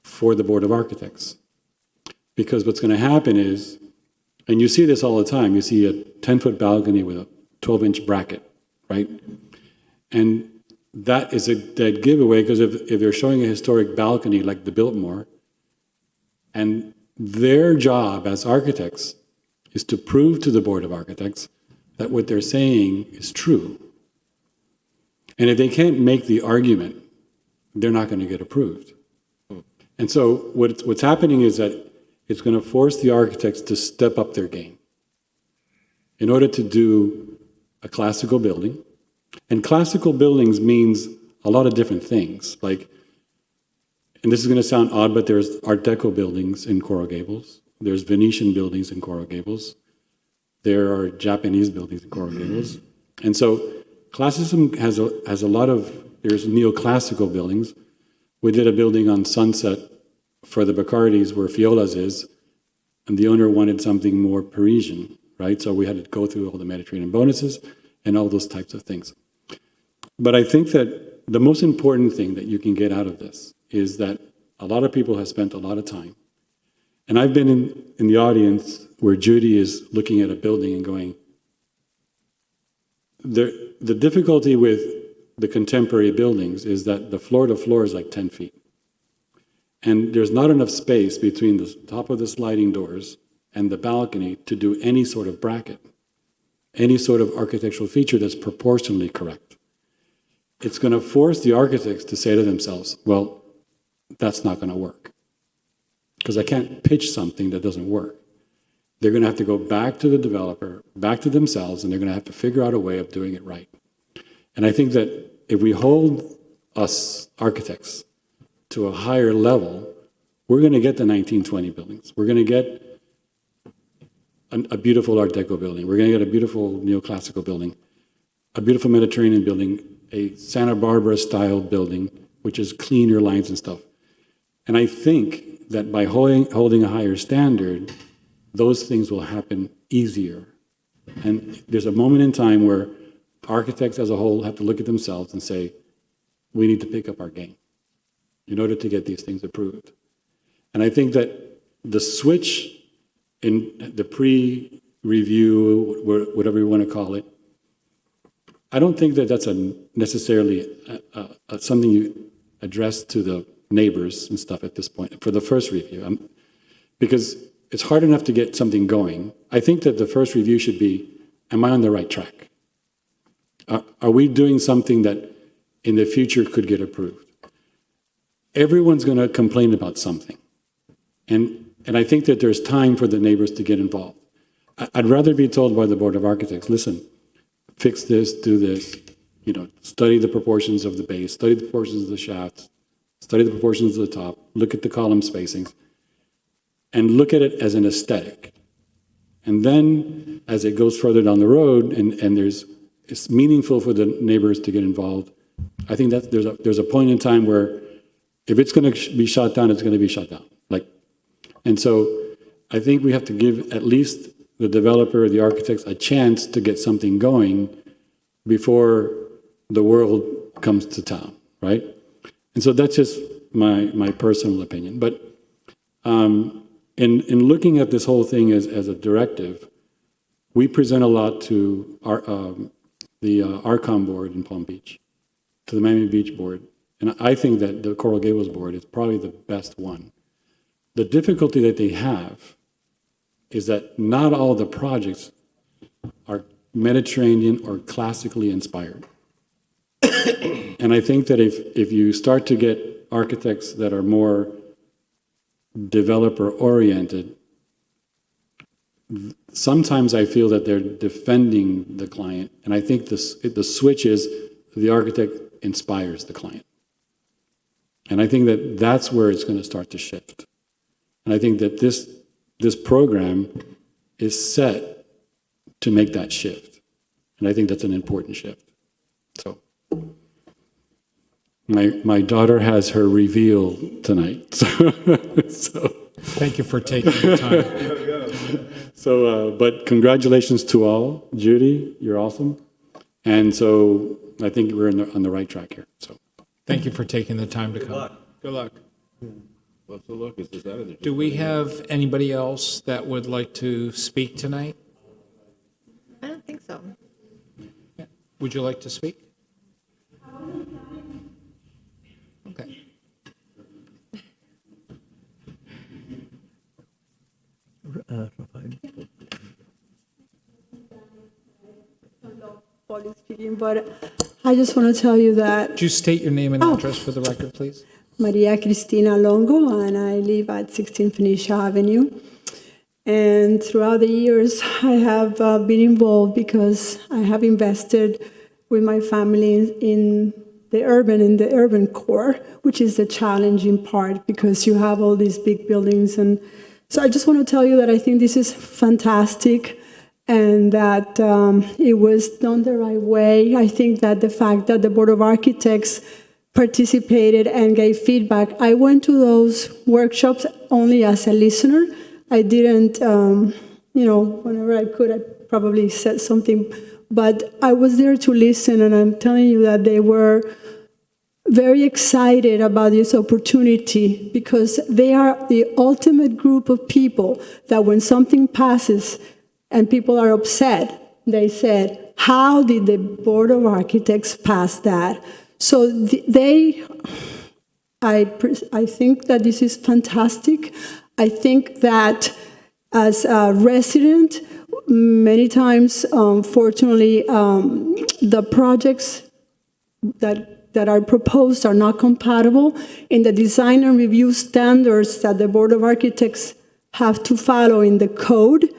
for the Board of Architects. Because what's going to happen is, and you see this all the time, you see a 10-foot balcony with a 12-inch bracket, right? And that is a dead giveaway, because if they're showing a historic balcony like the Biltmore, and their job as architects is to prove to the Board of Architects that what they're saying is true. And if they can't make the argument, they're not going to get approved. And so what's happening is that it's going to force the architects to step up their game in order to do a classical building. And classical buildings means a lot of different things. Like, and this is going to sound odd, but there's Art Deco buildings in Coral Gables. There's Venetian buildings in Coral Gables. There are Japanese buildings in Coral Gables. And so classicism has a lot of, there's neoclassical buildings. We did a building on Sunset for the Bacardis where Fiola's is, and the owner wanted something more Parisian, right? So we had to go through all the Mediterranean bonuses and all those types of things. But I think that the most important thing that you can get out of this is that a lot of people have spent a lot of time. And I've been in the audience where Judy is looking at a building and going, the difficulty with the contemporary buildings is that the floor to floor is like 10 feet. And there's not enough space between the top of the sliding doors and the balcony to do any sort of bracket, any sort of architectural feature that's proportionally correct. It's going to force the architects to say to themselves, well, that's not going to work. Because I can't pitch something that doesn't work. They're going to have to go back to the developer, back to themselves, and they're going to have to figure out a way of doing it right. And I think that if we hold us architects to a higher level, we're going to get the 1920 buildings. We're going to get a beautiful Art Deco building. We're going to get a beautiful neoclassical building, a beautiful Mediterranean building, a Santa Barbara style building, which is cleaner lines and stuff. And I think that by holding a higher standard, those things will happen easier. And there's a moment in time where architects as a whole have to look at themselves and say, we need to pick up our game in order to get these things approved. And I think that the switch in the pre-review, whatever you want to call it, I don't think that that's necessarily something you address to the neighbors and stuff at this point for the first review, because it's hard enough to get something going. I think that the first review should be, am I on the right track? Are we doing something that in the future could get approved? Everyone's going to complain about something. And I think that there's time for the neighbors to get involved. I'd rather be told by the Board of Architects, listen, fix this, do this, study the proportions of the base, study the proportions of the shafts, study the proportions of the top, look at the column spacings, and look at it as an aesthetic. And then as it goes further down the road and it's meaningful for the neighbors to get involved, I think that there's a point in time where if it's going to be shot down, it's going to be shot down. And so I think we have to give at least the developer, the architects, a chance to get something going before the world comes to town, right? And so that's just my personal opinion. But in looking at this whole thing as a directive, we present a lot to the ARCOM board in Palm Beach, to the Miami Beach board. And I think that the Coral Gables board is probably the best one. The difficulty that they have is that not all the projects are Mediterranean or classically inspired. And I think that if you start to get architects that are more developer oriented, sometimes I feel that they're defending the client. And I think the switch is the architect inspires the client. And I think that that's where it's going to start to shift. And I think that this program is set to make that shift. And I think that's an important shift. So my daughter has her reveal tonight. So Thank you for taking the time. but congratulations to all. Judy, you're awesome. And so I think we're on the right track here. So Thank you for taking the time to come. Good luck. Well, so look, it's just out of there. Do we have anybody else that would like to speak tonight? I don't think so. Would you like to speak? Okay. Polly speaking, but I just want to tell you that Could you state your name and address for the record, please? Maria Cristina Longo, and I live at 16 Phoenicia Avenue. And throughout the years, I have been involved because I have invested with my family in the urban core, which is the challenging part because you have all these big buildings. And so I just want to tell you that I think this is fantastic and that it was done the right way. I think that the fact that the Board of Architects participated and gave feedback. I went to those workshops only as a listener. I didn't, whenever I could, I probably said something, but I was there to listen, and I'm telling you that they were very excited about this opportunity because they are the ultimate group of people that when something passes and people are upset, they said, how did the Board of Architects pass that? So I think that this is fantastic. I think that as a resident, many times, fortunately, the projects that are proposed are not compatible in the design and review standards that the Board of Architects have to follow in the code.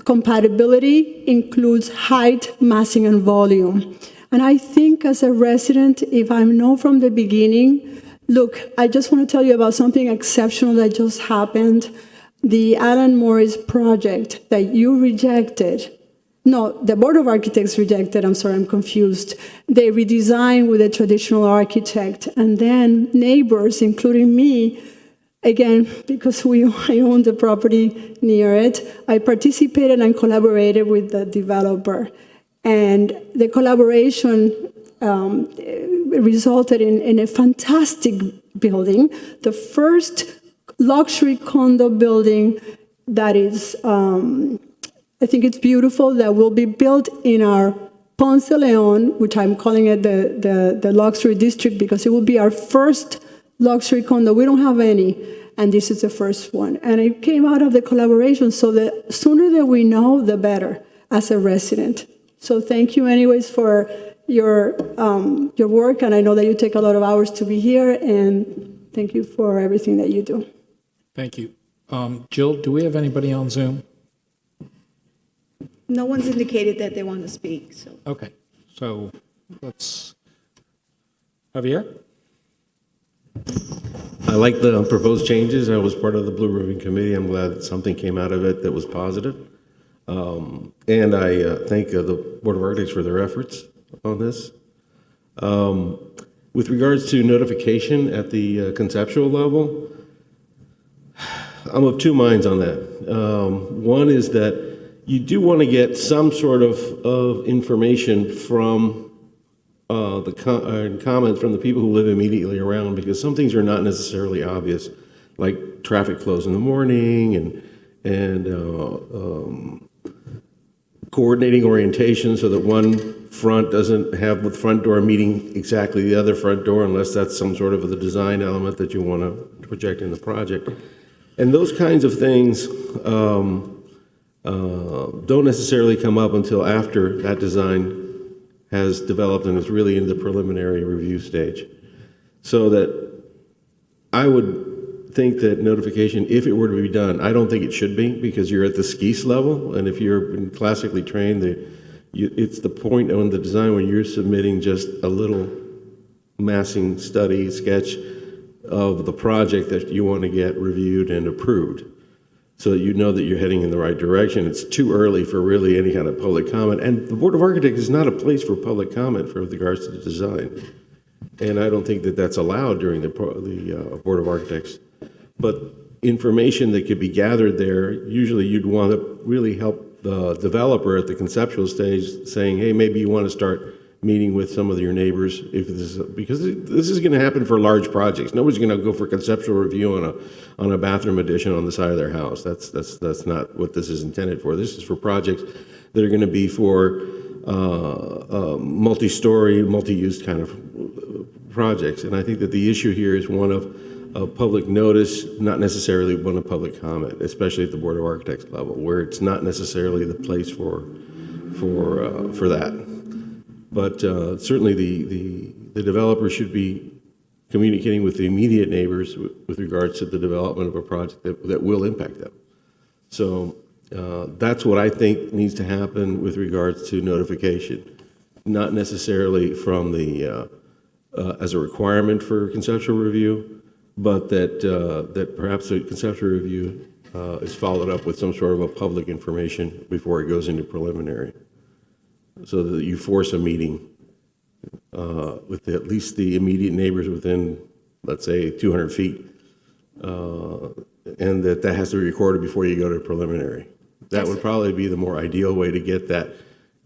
Compatibility includes height, massing, and volume. And I think as a resident, if I know from the beginning, look, I just want to tell you about something exceptional that just happened. The Alan Morris project that you rejected. No, the Board of Architects rejected, I'm sorry, I'm confused. They redesigned with a traditional architect. And then neighbors, including me, again, because I own the property near it, I participated and collaborated with the developer. And the collaboration resulted in a fantastic building, the first luxury condo building that is, I think it's beautiful, that will be built in our Ponce de Leon, which I'm calling it the luxury district because it will be our first luxury condo. We don't have any, and this is the first one. And it came out of the collaboration, so the sooner that we know, the better as a resident. So thank you anyways for your work, and I know that you take a lot of hours to be here, and thank you for everything that you do. Thank you. Jill, do we have anybody on Zoom? No one's indicated that they want to speak, so. Okay, so let's, Javier? I like the proposed changes. I was part of the Blue Ribbon Committee. I'm glad that something came out of it that was positive. And I thank the Board of Architects for their efforts on this. With regards to notification at the conceptual level, I'm of two minds on that. One is that you do want to get some sort of information from comments from the people who live immediately around, because some things are not necessarily obvious, like traffic flows in the morning and coordinating orientation so that one front doesn't have the front door meeting exactly the other front door unless that's some sort of the design element that you want to project in the project. And those kinds of things don't necessarily come up until after that design has developed and is really in the preliminary review stage. So that I would think that notification, if it were to be done, I don't think it should be because you're at the SKIS level, and if you're classically trained, it's the point on the design when you're submitting just a little massing study sketch of the project that you want to get reviewed and approved, so that you know that you're heading in the right direction. It's too early for really any kind of public comment, and the Board of Architects is not a place for public comment for regards to the design. And I don't think that that's allowed during the Board of Architects. But information that could be gathered there, usually you'd want to really help the developer at the conceptual stage saying, hey, maybe you want to start meeting with some of your neighbors if this is, because this is going to happen for large projects. Nobody's going to go for conceptual review on a bathroom addition on the side of their house. That's not what this is intended for. This is for projects that are going to be for multi-story, multi-use kind of projects. And I think that the issue here is one of public notice, not necessarily one of public comment, especially at the Board of Architects level, where it's not necessarily the place for that. But certainly the developer should be communicating with the immediate neighbors with regards to the development of a project that will impact them. So that's what I think needs to happen with regards to notification, not necessarily from the as a requirement for conceptual review, but that perhaps the conceptual review is followed up with some sort of a public information before it goes into preliminary, so that you force a meeting with at least the immediate neighbors within, let's say, 200 feet, and that has to be recorded before you go to preliminary. That would probably be the more ideal way to get that,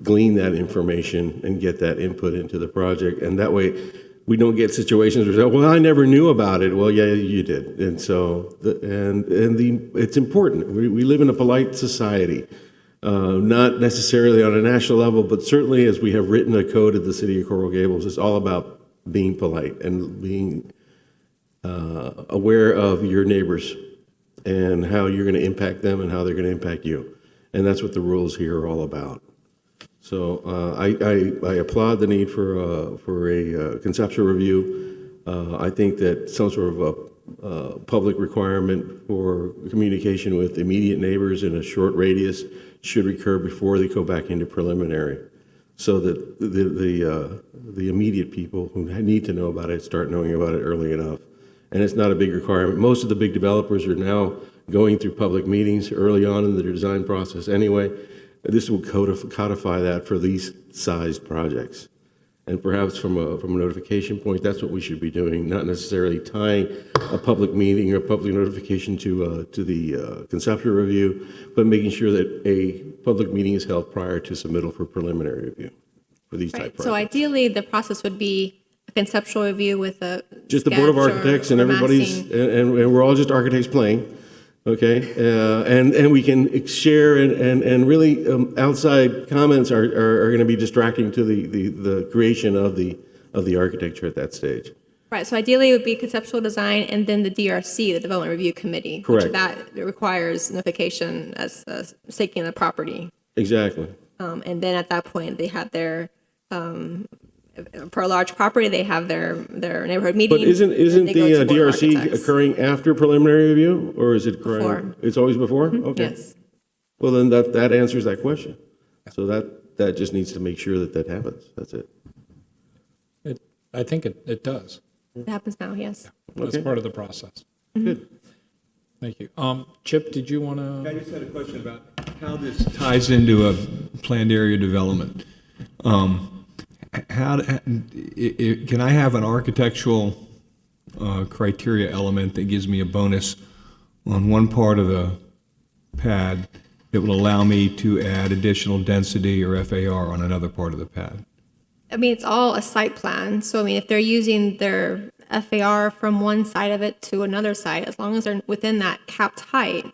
glean that information and get that input into the project. And that way we don't get situations where, well, I never knew about it. Well, yeah, you did. And so, it's important. We live in a polite society, not necessarily on a national level, but certainly as we have written a code of the city of Coral Gables, it's all about being polite and being aware of your neighbors and how you're going to impact them and how they're going to impact you. And that's what the rules here are all about. So I applaud the need for a conceptual review. I think that some sort of a public requirement for communication with immediate neighbors in a short radius should occur before they go back into preliminary, so that the immediate people who need to know about it start knowing about it early enough. And it's not a big requirement. Most of the big developers are now going through public meetings early on in the design process anyway. This will codify that for these sized projects. And perhaps from a notification point, that's what we should be doing, not necessarily tying a public meeting or public notification to the conceptual review, but making sure that a public meeting is held prior to submittal for preliminary review for these type projects. So ideally, the process would be a conceptual review with a just the Board of Architects and everybody's, and we're all just architects playing. Okay, and we can share and really outside comments are going to be distracting to the creation of the architecture at that stage. Right. So ideally, it would be conceptual design, and then the DRC, the Development Review Committee. Correct. Which that requires notification as staking the property. Exactly. And then at that point, they have their for a large property, they have their neighborhood meeting. But isn't the DRC occurring after preliminary review, or is it occurring? Before. It's always before? Okay. Yes. Well, then that answers that question. So that just needs to make sure that happens. That's it. I think it does. It happens now, yes. That's part of the process. Good. Thank you. Chip, did you want to? I just had a question about how this ties into a planned area development. Can I have an architectural criteria element that gives me a bonus on one part of the pad that will allow me to add additional density or FAR on another part of the pad? I mean, it's all a site plan. So, I mean, if they're using their FAR from one side of it to another side, as long as they're within that capped height,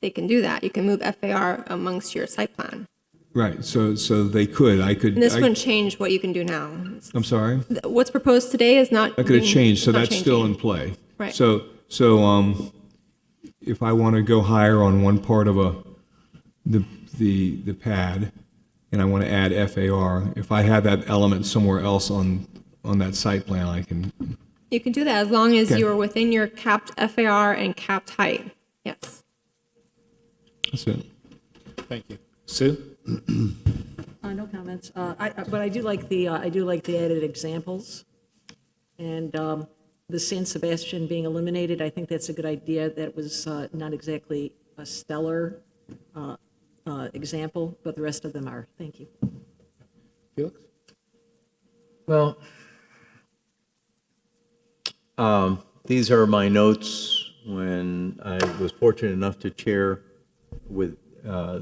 they can do that. You can move FAR amongst your site plan. Right, so they could, I could, And this wouldn't change what you can do now. I'm sorry? What's proposed today is not. That could have changed, so it's not that's still in changing. play. Right. So, if I want to go higher on one part of the pad, and I want to add FAR, if I have that element somewhere else on that site plan, I can, You can do that as long as Okay. you are within your capped FAR and capped height. Yes. that's it. Thank you. Sue? No comments. But I do like the added examples. And the San Sebastian being eliminated, I think that's a good idea. That was not exactly a stellar example, but the rest of them are. Thank you. Felix? Well, these are my notes when I was fortunate enough to chair with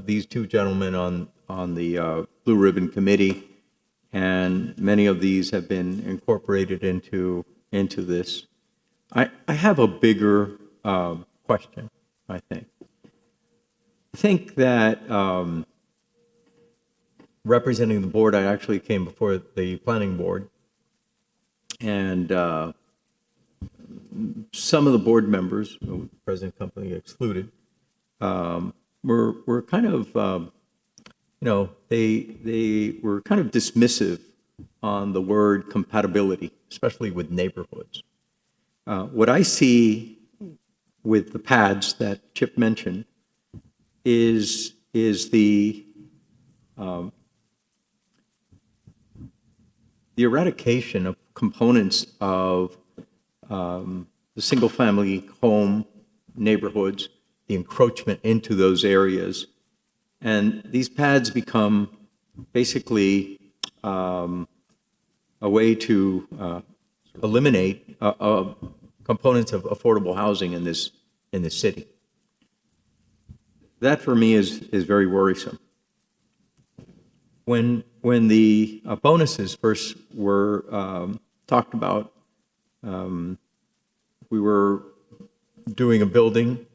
these two gentlemen on the Blue Ribbon Committee, and many of these have been incorporated into this. I have a bigger question, I think. I think that representing the board, I actually came before the planning board, and some of the board members, President Company excluded, were kind of, they were kind of dismissive on the word compatibility, especially with neighborhoods. What I see with the pads that Chip mentioned is the eradication of components of the single-family home neighborhoods, the encroachment into those areas. And these pads become basically a way to eliminate components of affordable housing in this city. That, for me, is very worrisome. When the bonuses first were talked about, we were doing a building,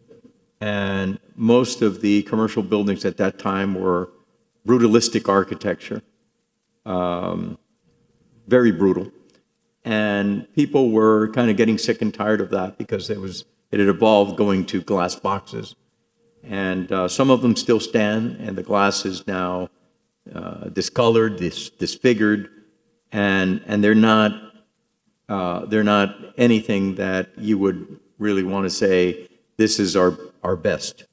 and most of the commercial buildings at that time were brutalistic architecture, very brutal. And people were kind of getting sick and tired of that because it had evolved going to glass boxes. And some of them still stand, and the glass is now discolored, disfigured, and they're not anything that you would really want to say, this is our best.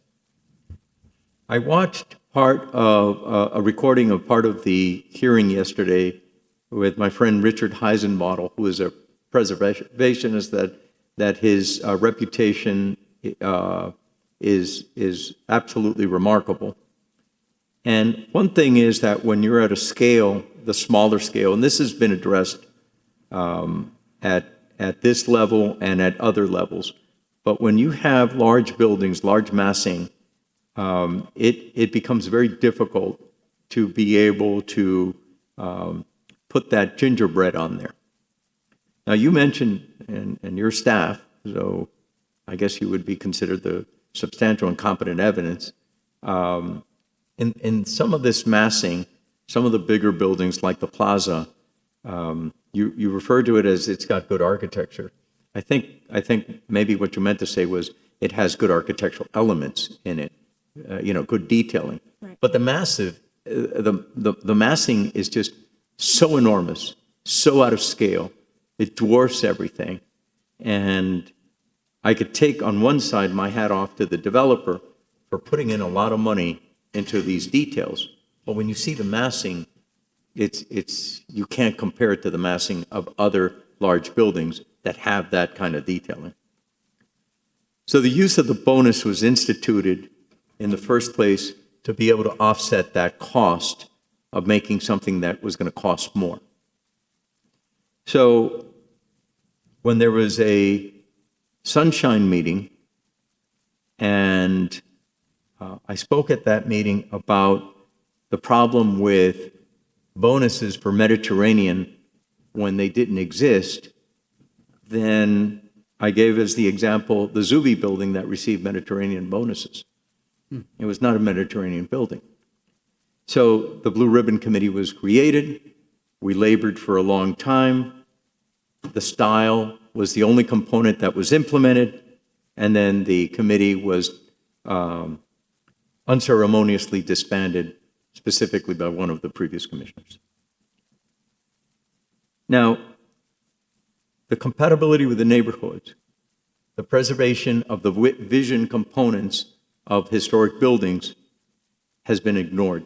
I watched part of a recording of part of the hearing yesterday with my friend Richard Heisenbottle, who is a preservationist that his reputation is absolutely remarkable. And one thing is that when you're at a scale, the smaller scale, and this has been addressed at this level and at other levels, but when you have large buildings, large massing, it becomes very difficult to be able to put that gingerbread on there. Now, you mentioned, and your staff, so I guess you would be considered the substantial and competent evidence, in some of this massing, some of the bigger buildings like the plaza, you refer to it as it's got good architecture. I think maybe what you meant to say was it has good architectural elements in it, good detailing. Right. But the massing is just so enormous, so out of scale, it dwarfs everything. And I could take on one side my hat off to the developer for putting in a lot of money into these details. But when you see the massing, you can't compare it to the massing of other large buildings that have that kind of detailing. So the use of the bonus was instituted in the first place to be able to offset that cost of making something that was going to cost more. So when there was a sunshine meeting, and I spoke at that meeting about the problem with bonuses for Mediterranean when they didn't exist, then I gave as the example the Zuby building that received Mediterranean bonuses. It was not a Mediterranean building. So the Blue Ribbon Committee was created. We labored for a long time. The style was the only component that was implemented, and then the committee was unceremoniously disbanded, specifically by one of the previous commissioners. Now, the compatibility with the neighborhoods, the preservation of the vision components of historic buildings has been ignored.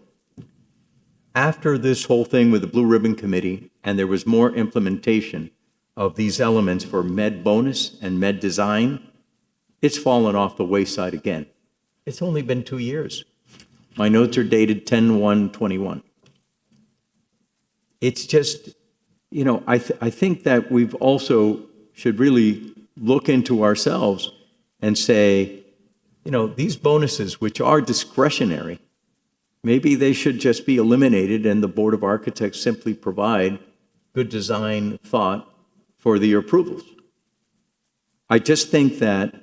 After this whole thing with the Blue Ribbon Committee, and there was more implementation of these elements for med bonus and med design, it's fallen off the wayside again. It's only been 2 years. My notes are dated 10/1/21. It's just, you know, I think that we've also should really look into ourselves and say, you know, these bonuses, which are discretionary, maybe they should just be eliminated and the Board of Architects simply provide good design thought for the approvals. I just think that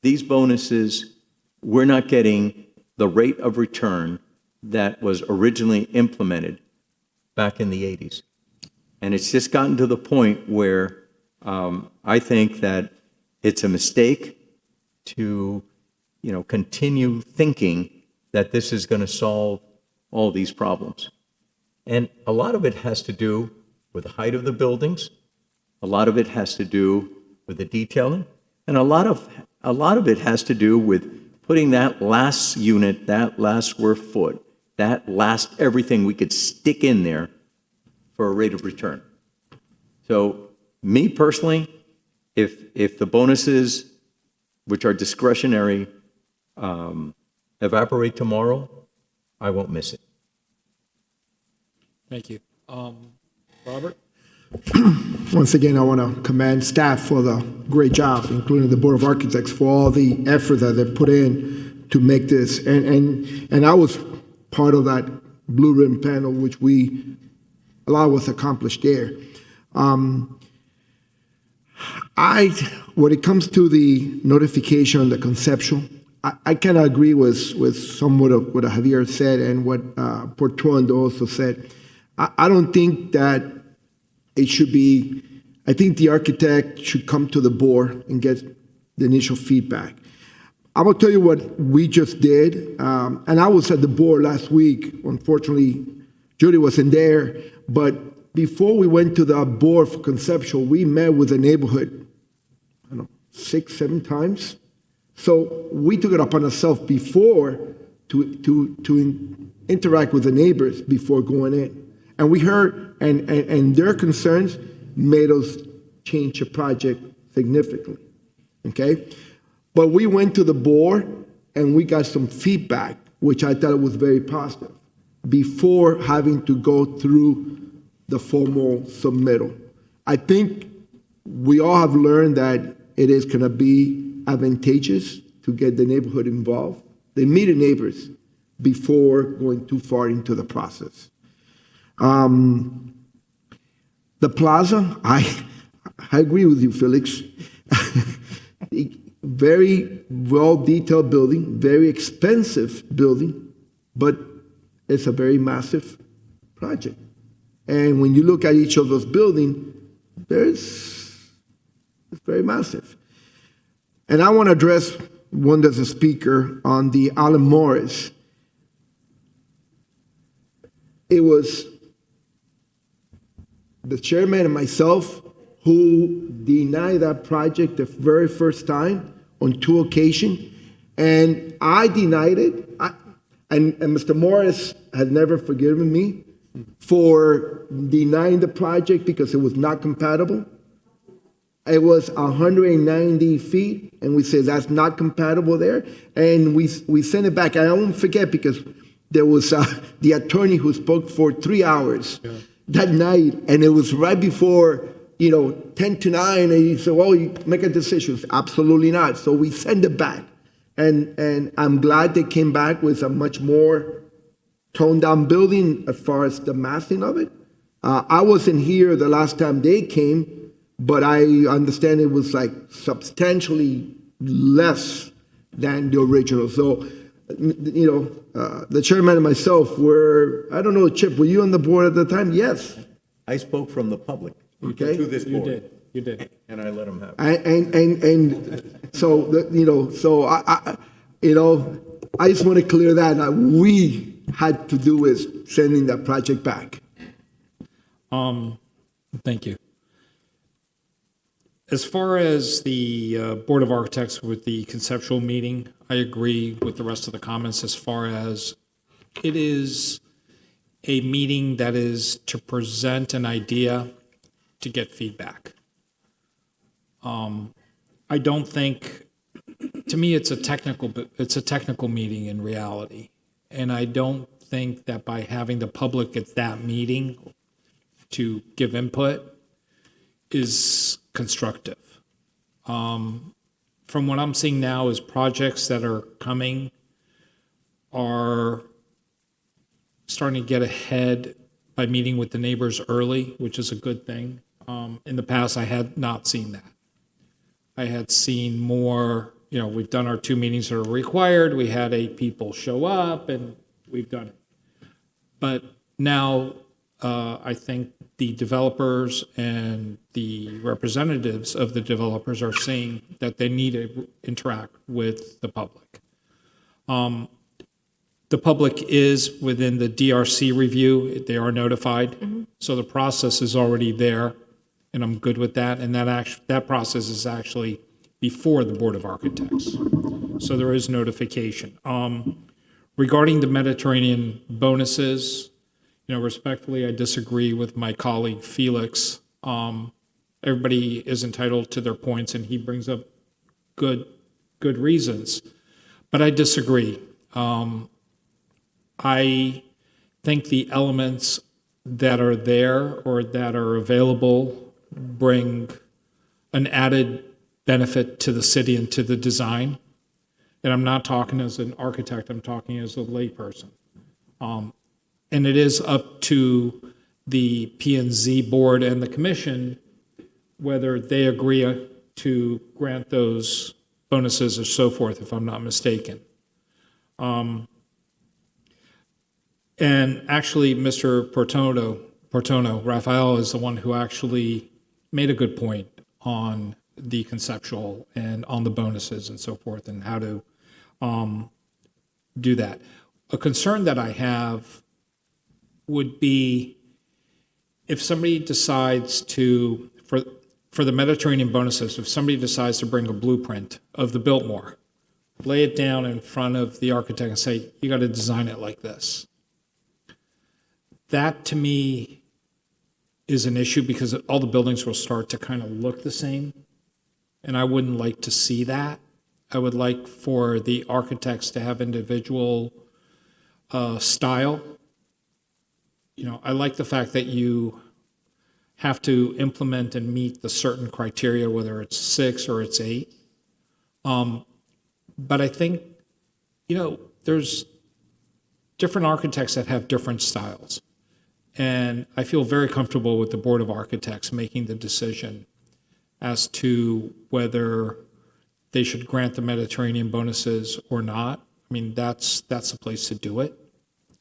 these bonuses, we're not getting the rate of return that was originally implemented back in the 80s. And it's just gotten to the point where I think that it's a mistake to, you know, continue thinking that this is going to solve all these problems. And a lot of it has to do with the height of the buildings. A lot of it has to do with the detailing. And a lot of it has to do with putting that last unit, that last square foot, that last everything we could stick in there for a rate of return. So me personally, if the bonuses, which are discretionary, evaporate tomorrow, I won't miss it. Thank you. Robert? Once again, I want to commend staff for the great job, including the Board of Architects for all the effort that they put in to make this. And I was part of that Blue Ribbon panel, which a lot was accomplished there. When it comes to the notification, the conceptual, I kind of agree with somewhat of what Javier said and what Portuondo also said. I don't think that it should be, I think the architect should come to the board and get the initial feedback. I'm going to tell you what we just did, and I was at the board last week. Unfortunately, Judy wasn't there, but before we went to the board for conceptual, we met with the neighborhood, I don't know, 6, 7 times. So we took it upon ourselves before to interact with the neighbors before going in. And we heard, and their concerns made us change the project significantly, okay? But we went to the board and we got some feedback, which I thought was very positive, before having to go through the formal submittal. I think we all have learned that it is gonna be advantageous to get the neighborhood involved, the immediate neighbors, before going too far into the process. The plaza, I agree with you, Felix. Very well-detailed building, very expensive building, but it's a very massive project. And when you look at each of those buildings, it's very massive. And I want to address one that's a speaker on the Alan Morris. It was the chairman and myself who denied that project the very first time on 2 occasions. And I denied it. And Mr. Morris had never forgiven me for denying the project because it was not compatible. It was 190 feet, and we said that's not compatible there. And we sent it back. I won't forget because there was the attorney who spoke for 3 hours that night, and it was right before 10 to 9, and he said, well, you make a decision. Absolutely not. So we send it back. And I'm glad they came back with a much more toned down building as far as the massing of it. I wasn't here the last time they came, but I understand it was like substantially less than the original. So the chairman and myself were, I don't know, Chip, were you on the board at the time? Yes. I spoke from the public Okay. to this You board, did, you did. and I let them have it. And so, so I just want to clear that we had to do with sending that project back. Thank you. As far as the Board of Architects with the conceptual meeting, I agree with the rest of the comments as far as it is a meeting that is to present an idea to get feedback. I don't think, to me, it's a technical meeting in reality. And I don't think that by having the public at that meeting to give input is constructive. From what I'm seeing now is projects that are coming are starting to get ahead by meeting with the neighbors early, which is a good thing. In the past, I had not seen that. I had seen more, we've done our 2 meetings that are required, we had 8 people show up, and we've done it. But now, I think the developers and the representatives of the developers are seeing that they need to interact with the public. The public is within the DRC review, they are notified. So the process is already there, and I'm good with that. And that process is actually before the Board of Architects. So there is notification. Regarding the Mediterranean bonuses, respectfully, I disagree with my colleague Felix. Everybody is entitled to their points, and he brings up good reasons. But I disagree. I think the elements that are there or that are available bring an added benefit to the city and to the design. And I'm not talking as an architect, I'm talking as a layperson. And it is up to the P&Z board and the commission whether they agree to grant those bonuses or so forth, if I'm not mistaken. And actually, Mr. Portono, Raphael is the one who actually made a good point on the conceptual and on the bonuses and so forth and how to do that. A concern that I have would be if somebody decides to, for the Mediterranean bonuses, if somebody decides to bring a blueprint of the Biltmore, lay it down in front of the architect and say, you got to design it like this. That, to me, is an issue because all the buildings will start to kind of look the same. And I wouldn't like to see that. I would like for the architects to have individual style. I like the fact that you have to implement and meet the certain criteria, whether it's 6 or it's 8. But I think, there's different architects that have different styles. And I feel very comfortable with the Board of Architects making the decision as to whether they should grant the Mediterranean bonuses or not. I mean, that's the place to do it.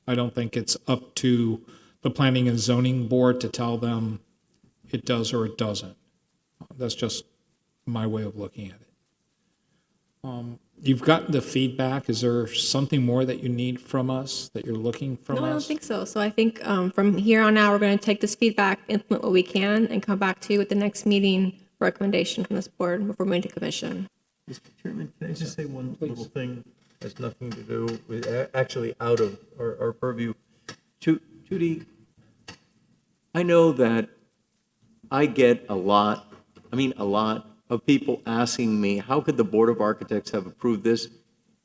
I don't think it's up to the Planning and Zoning Board to tell them it does or it doesn't. That's just my way of looking at it. You've gotten the feedback. Is there something more that you need from us, that you're looking from us? No, I don't think so. So I think from here on out, we're going to take this feedback, implement what we can, and come back to you with the next meeting recommendation from this board before moving to commission. Mr. Chairman, can I just say one little thing that has nothing to do with, actually out of our purview? Judy, I know that I get a lot of people asking me, how could the Board of Architects have approved this?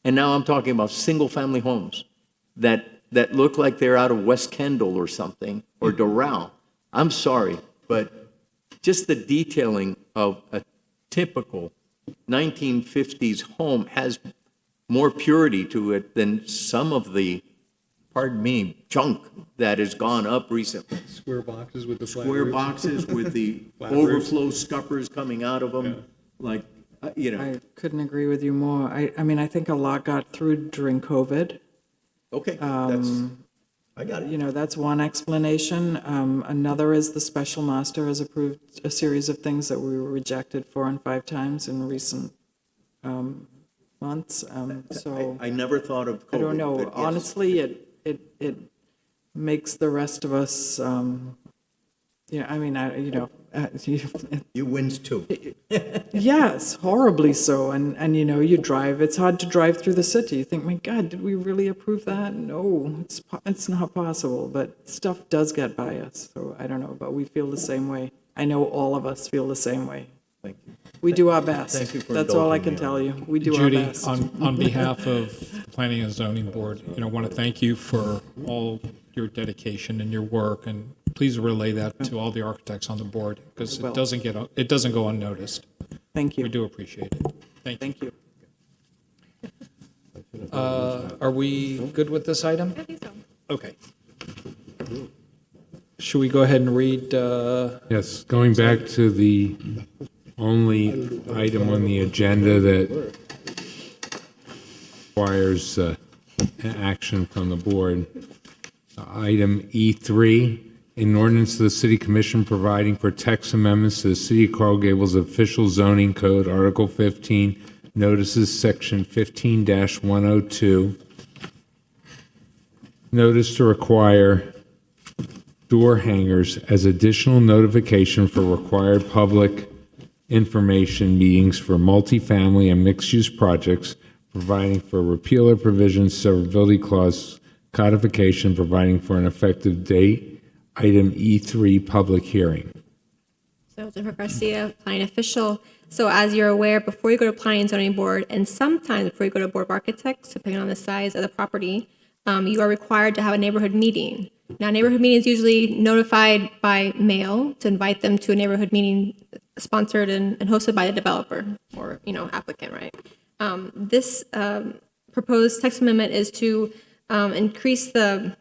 And now I'm talking about single-family homes that look like they're out of West Kendall or something, or Doral. I'm sorry, but just the detailing of a typical 1950s home has more purity to it than some of the, pardon me, junk that has gone up recently. Square boxes with the flat Square roofs. boxes with the Flat roofs. overflow scuppers coming out of them. Like, You know, I couldn't agree with you more. I mean, I think a lot got through during COVID. okay, that's, I got it. You know, that's one explanation. Another is the special master has approved a series of things that we were rejected 4 and 5 times in recent months. So I never thought of COVID. I don't know. but yes. Honestly, it makes the rest of us. Yeah, I mean, You wins too. yes, horribly so. And you know, you drive. It's hard to drive through the city. You think, my God, did we really approve that? No, it's not possible. But stuff does get by us. So I don't know, but we feel the same way. I know all of us feel the same way. Thank you. We do our best. Thank you for That's all I indulging can me on tell you. We do our Judy, best. on behalf of the Planning and Zoning Board, want to thank you for all your dedication and your work, and please relay that to all the architects on the board, because will. it doesn't go unnoticed. Thank you. We do appreciate it. Thank you. Thank you. Are we good with this item? I think so. Okay. Should we go ahead and read? Yes, going back to the only item on the agenda that requires action from the board, item E3, an ordinance of the City Commission providing for text amendments to the City of Coral Gables Official Zoning Code, Article 15, notices, Section 15-102. Notice to require door hangers as additional notification for required public information meetings for multifamily and mixed-use projects, providing for repeal of provisions, severability clause codification, providing for an effective date. Item E3, public hearing. So Jennifer Garcia, planning official. So as you're aware, before you go to planning and zoning board, and sometimes before you go to board of architects, depending on the size of the property, you are required to have a neighborhood meeting. Now, neighborhood meetings usually notified by mail to invite them to a neighborhood meeting sponsored and hosted by the developer or, applicant, right? This proposed text amendment is to increase the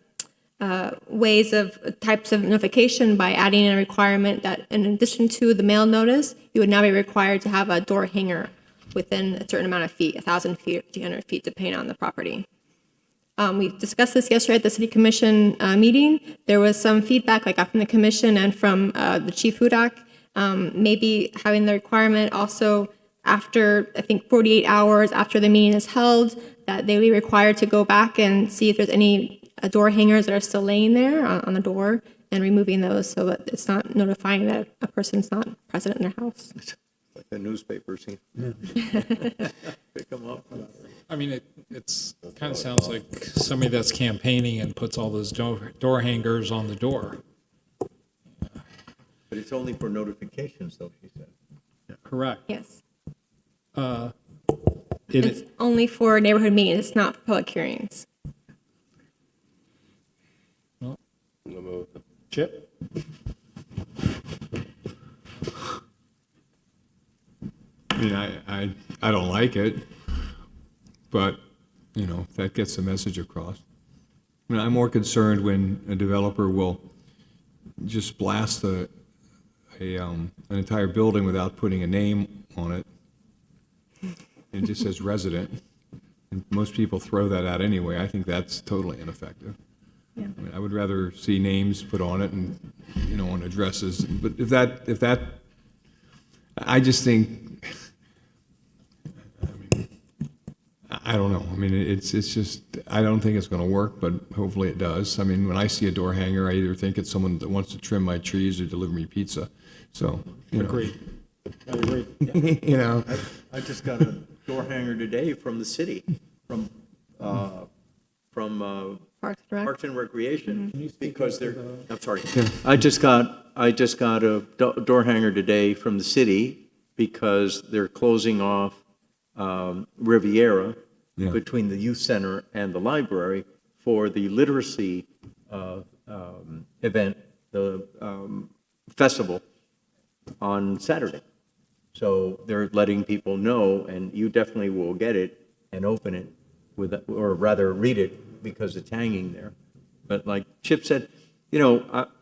ways of types of notification by adding in a requirement that in addition to the mail notice, you would now be required to have a door hanger within a certain amount of feet, 1,000 feet, 200 feet, depending on the property. We discussed this yesterday at the City Commission meeting. There was some feedback I got from the Commission and from the Chief Hudak, maybe having the requirement also after, I think, 48 hours after the meeting is held, that they be required to go back and see if there's any door hangers that are still laying there on the door and removing those so that it's not notifying that a person's not present in their house. Like the newspapers. Pick them up. I mean, it's kind of sounds like somebody that's campaigning and puts all those door hangers on the door. But it's only for notifications, though, she said. Correct. Yes. It- It's only for neighborhood meetings. It's not for public hearings. Chip? I mean, I don't like it, but, that gets the message across. I mean, I'm more concerned when a developer will just blast an entire building without putting a name on it. It just says resident. And most people throw that out anyway. I think that's totally ineffective. Yeah. I mean, I would rather see names put on it and, on addresses. But if that, I just think, I don't know. I mean, it's just, I don't think it's going to work, but hopefully it does. I mean, when I see a door hanger, I either think it's someone that wants to trim my trees or deliver me pizza. So, Agreed. I agree. I just got a door hanger today from the city, from Parks and Rec. Parks and Recreation, because they're, I'm sorry. I just got a door hanger today from the city because they're closing off Riviera between the youth center and the library for the literacy event, the festival on Saturday. So they're letting people know, and you definitely will get it and open it with, or rather read it because it's hanging there. But like Chip said,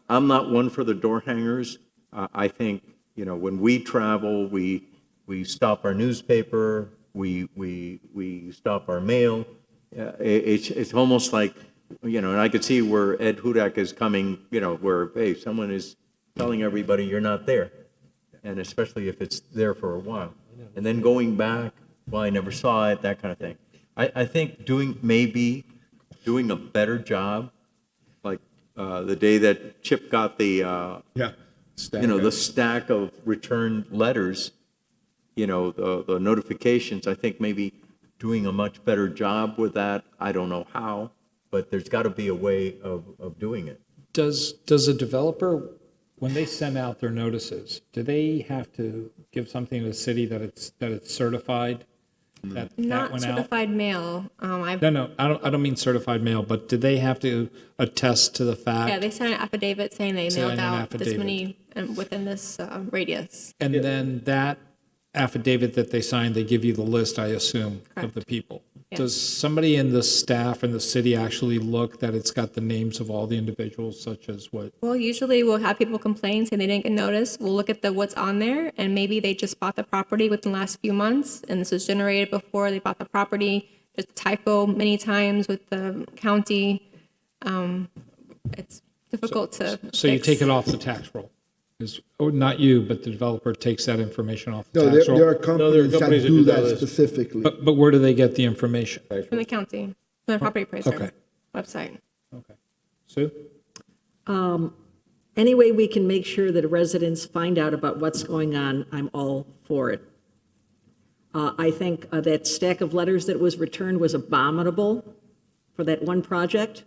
I'm not one for the door hangers. I think, when we travel, we we stop our newspaper, we stop our mail. It's almost like, and I could see where Ed Hudak is coming, where, hey, someone is telling everybody you're not there. And especially if it's there for a while. And then going back, well, I never saw it, that kind of thing. I think maybe doing a better job, like the day that Chip got the, the stack of returned letters, the notifications, I think maybe doing a much better job with that. I don't know how, but there's got to be a way of doing it. Does a developer, when they send out their notices, do they have to give something to the city that it's certified? That Not went out? certified mail. No, I don't mean certified mail, but do they have to attest to the fact? Yeah, they sent an affidavit saying they Sign mailed an out this affidavit. many within this radius. And then that affidavit that they signed, they give you the list, I assume, of the people. Yes. Does somebody in the staff in the city actually look that it's got the names of all the individuals, such as what? Well, usually we'll have people complain saying they didn't get notice. We'll look at what's on there, and maybe they just bought the property within the last few months, and this was generated before they bought the property. Just typo many times with the county. It's difficult to So you fix. take it off the tax roll? Not you, but the developer takes that information off the No, tax there are roll? companies that companies that do do that that list. specifically. But where do they get the information? From the county, from the property appraiser okay. website. Okay. Sue? Any way we can make sure that residents find out about what's going on, I'm all for it. I think that stack of letters that was returned was abominable for that one project,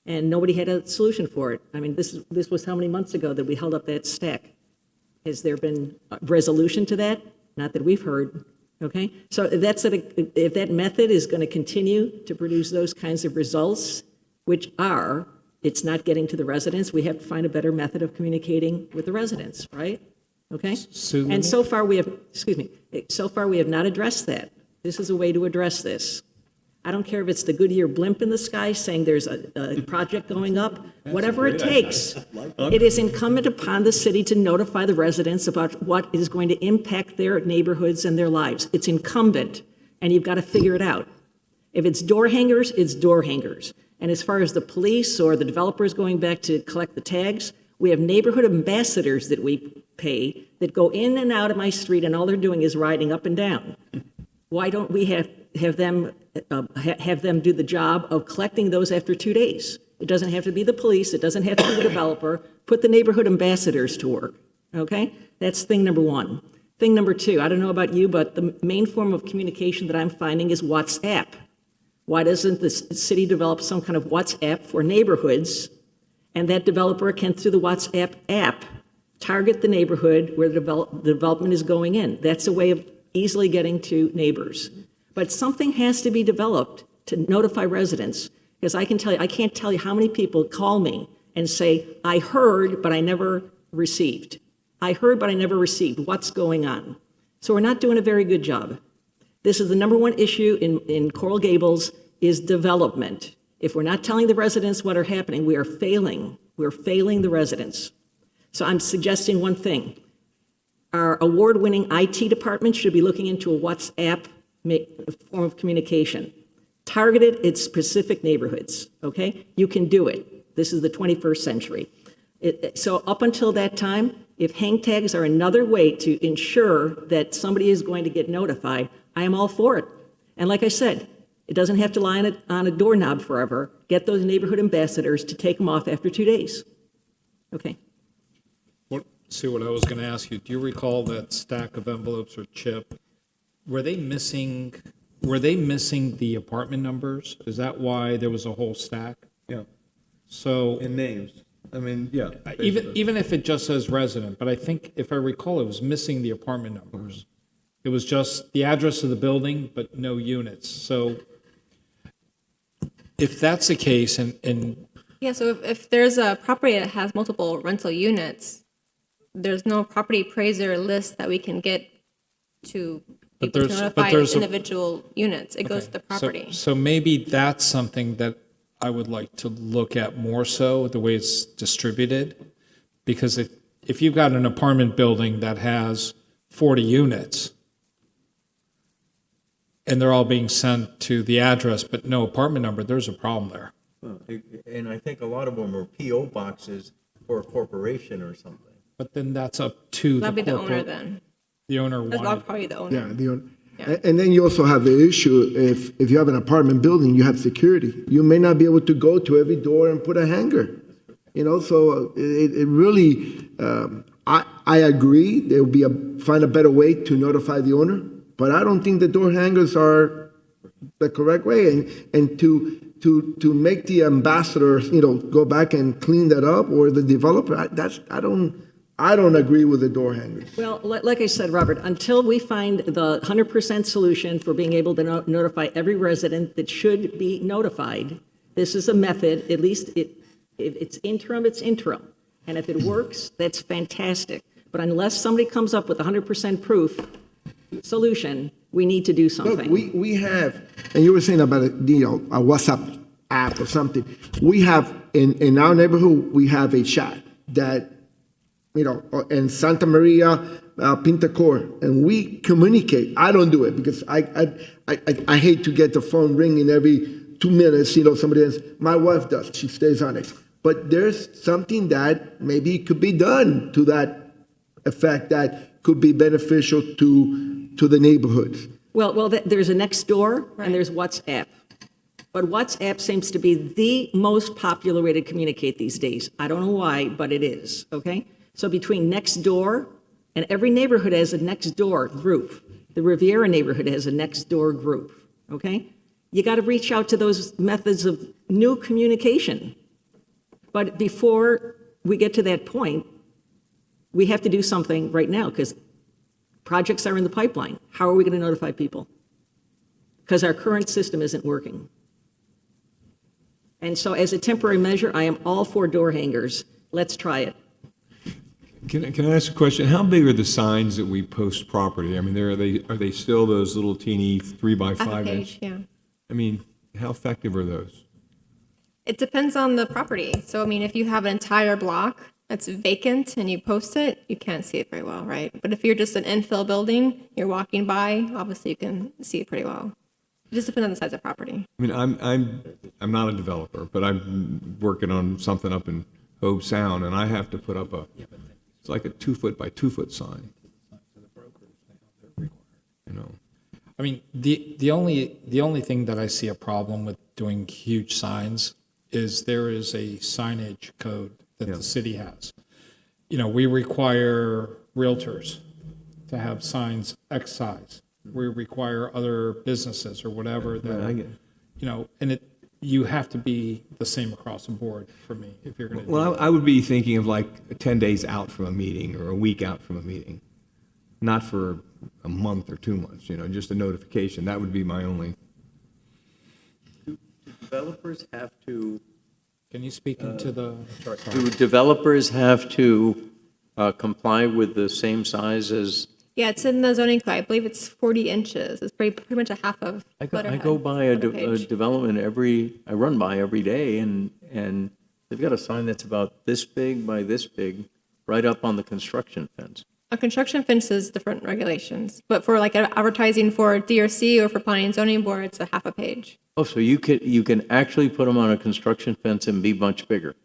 and nobody had a solution for it. I mean, this was how many months ago that we held up that stack? Has there been a resolution to that? Not that we've heard, okay? So if that method is going to continue to produce those kinds of results, which it's not getting to the residents, we have to find a better method of communicating with the residents, right? Okay? Sue? And so far we have not addressed that. This is a way to address this. I don't care if it's the Goodyear blimp in the sky saying there's a project going up, whatever it takes. It is incumbent upon the city to notify the residents about what is going to impact their neighborhoods and their lives. It's incumbent, and you've got to figure it out. If it's door hangers, it's door hangers. And as far as the police or the developers going back to collect the tags, we have neighborhood ambassadors that we pay that go in and out of my street, and all they're doing is riding up and down. Why don't we have them do the job of collecting those after 2 days? It doesn't have to be the police. It doesn't have to be the developer. Put the neighborhood ambassadors to work, okay? That's thing number one. Thing number two, I don't know about you, but the main form of communication that I'm finding is WhatsApp. Why doesn't the city develop some kind of WhatsApp for neighborhoods, and that developer can, through the WhatsApp app, target the neighborhood where the development is going in? That's a way of easily getting to neighbors. But something has to be developed to notify residents, because I can't tell you how many people call me and say, I heard, but I never received. I heard, but I never received. What's going on? So we're not doing a very good job. This is the number one issue in Coral Gables is development. If we're not telling the residents what are happening, we are failing. We're failing the residents. So I'm suggesting one thing. Our award-winning IT department should be looking into a WhatsApp form of communication, targeted at specific neighborhoods, okay? You can do it. This is the 21st century. So up until that time, if hang tags are another way to ensure that somebody is going to get notified, I am all for it. And like I said, it doesn't have to lie on a doorknob forever. Get those neighborhood ambassadors to take them off after 2 days. Okay. Sue, what I was going to ask you, do you recall that stack of envelopes or chip? Were they missing the apartment numbers? Is that why there was a whole stack? Yeah, So and names. I mean, yeah. even if it just says resident, but I think if I recall, it was missing the apartment numbers. It was just the address of the building, but no units. So if that's the case, and Yeah, so if there's a property that has multiple rental units, there's no property appraiser list that we can get to people to notify individual units. It goes to the property. So maybe that's something that I would like to look at more so, the way it's distributed. Because if you've got an apartment building that has 40 units, and they're all being sent to the address, but no apartment number, there's a problem there. And I think a lot of them are PO boxes for a corporation or something. But then that's up to the That'd be the owner corporate. then. The owner That's wanted. probably the owner. Yeah, and then you also have the issue, if you have an apartment building, you have security. You may not be able to go to every door and put a hanger, so it really, I agree, there will be find a better way to notify the owner, but I don't think the door hangers are the correct way, and to make the ambassador, go back and clean that up, or the developer, I don't agree with the door hangers. Well, like I said, Robert, until we find the 100% solution for being able to notify every resident that should be notified, this is a method, at least if it's interim, it's interim. And if it works, that's fantastic. But unless somebody comes up with 100% proof solution, we need to do Look, something. we have, and you were saying about a WhatsApp app or something. We have, in our neighborhood, we have a chat that, in Santa Maria, Pinta Cor, and we communicate. I don't do it because I hate to get the phone ringing every 2 minutes, somebody else. My wife does, she stays on it. But there's something that maybe could be done to that effect that could be beneficial to the neighborhoods. Well, there's a Nextdoor and there's WhatsApp. But WhatsApp seems to be the most popular way to communicate these days. I don't know why, but it is, okay? So between Nextdoor, and every neighborhood has a Nextdoor group. The Riviera neighborhood has a Nextdoor group, okay? You got to reach out to those methods of new communication. But before we get to that point, we have to do something right now because projects are in the pipeline. How are we going to notify people? Because our current system isn't working. And so as a temporary measure, I am all for door hangers. Let's try it. Can I ask a question? How big are the signs that we post property? I mean, are they still those little teeny 3x5 Half a inch? page, yeah. I mean, how effective are those? It depends on the property. So, I mean, if you have an entire block that's vacant and you post it, you can't see it very well, right? But if you're just an infill building, you're walking by, obviously you can see it pretty well. It just depends on the size of property. I mean, I'm not a developer, but I'm working on something up in Hobe Sound, and I have to put up it's like a 2-foot by 2-foot sign. I mean, the only thing that I see a problem with doing huge signs is there is a signage code that the city has. We require realtors to have signs X size. We require other businesses or whatever that, I get it. and you have to be the same across the board for me if you're going to. Well, I would be thinking of like 10 days out from a meeting or a week out from a meeting, not for a month or 2 months, just a notification. That would be my only. Do developers have to, Can you speak into the? do developers have to comply with the same size as? Yeah, it's in the zoning code. I believe it's 40 inches. It's pretty much a half of I letterhead go by a on a page. development I run by every day, and they've got a sign that's about this big by this big, right up on the construction fence. A construction fence is different regulations, but for like advertising for DRC or for planning and zoning board, it's a half a page. Oh, so you can actually put them on a construction fence and be much bigger.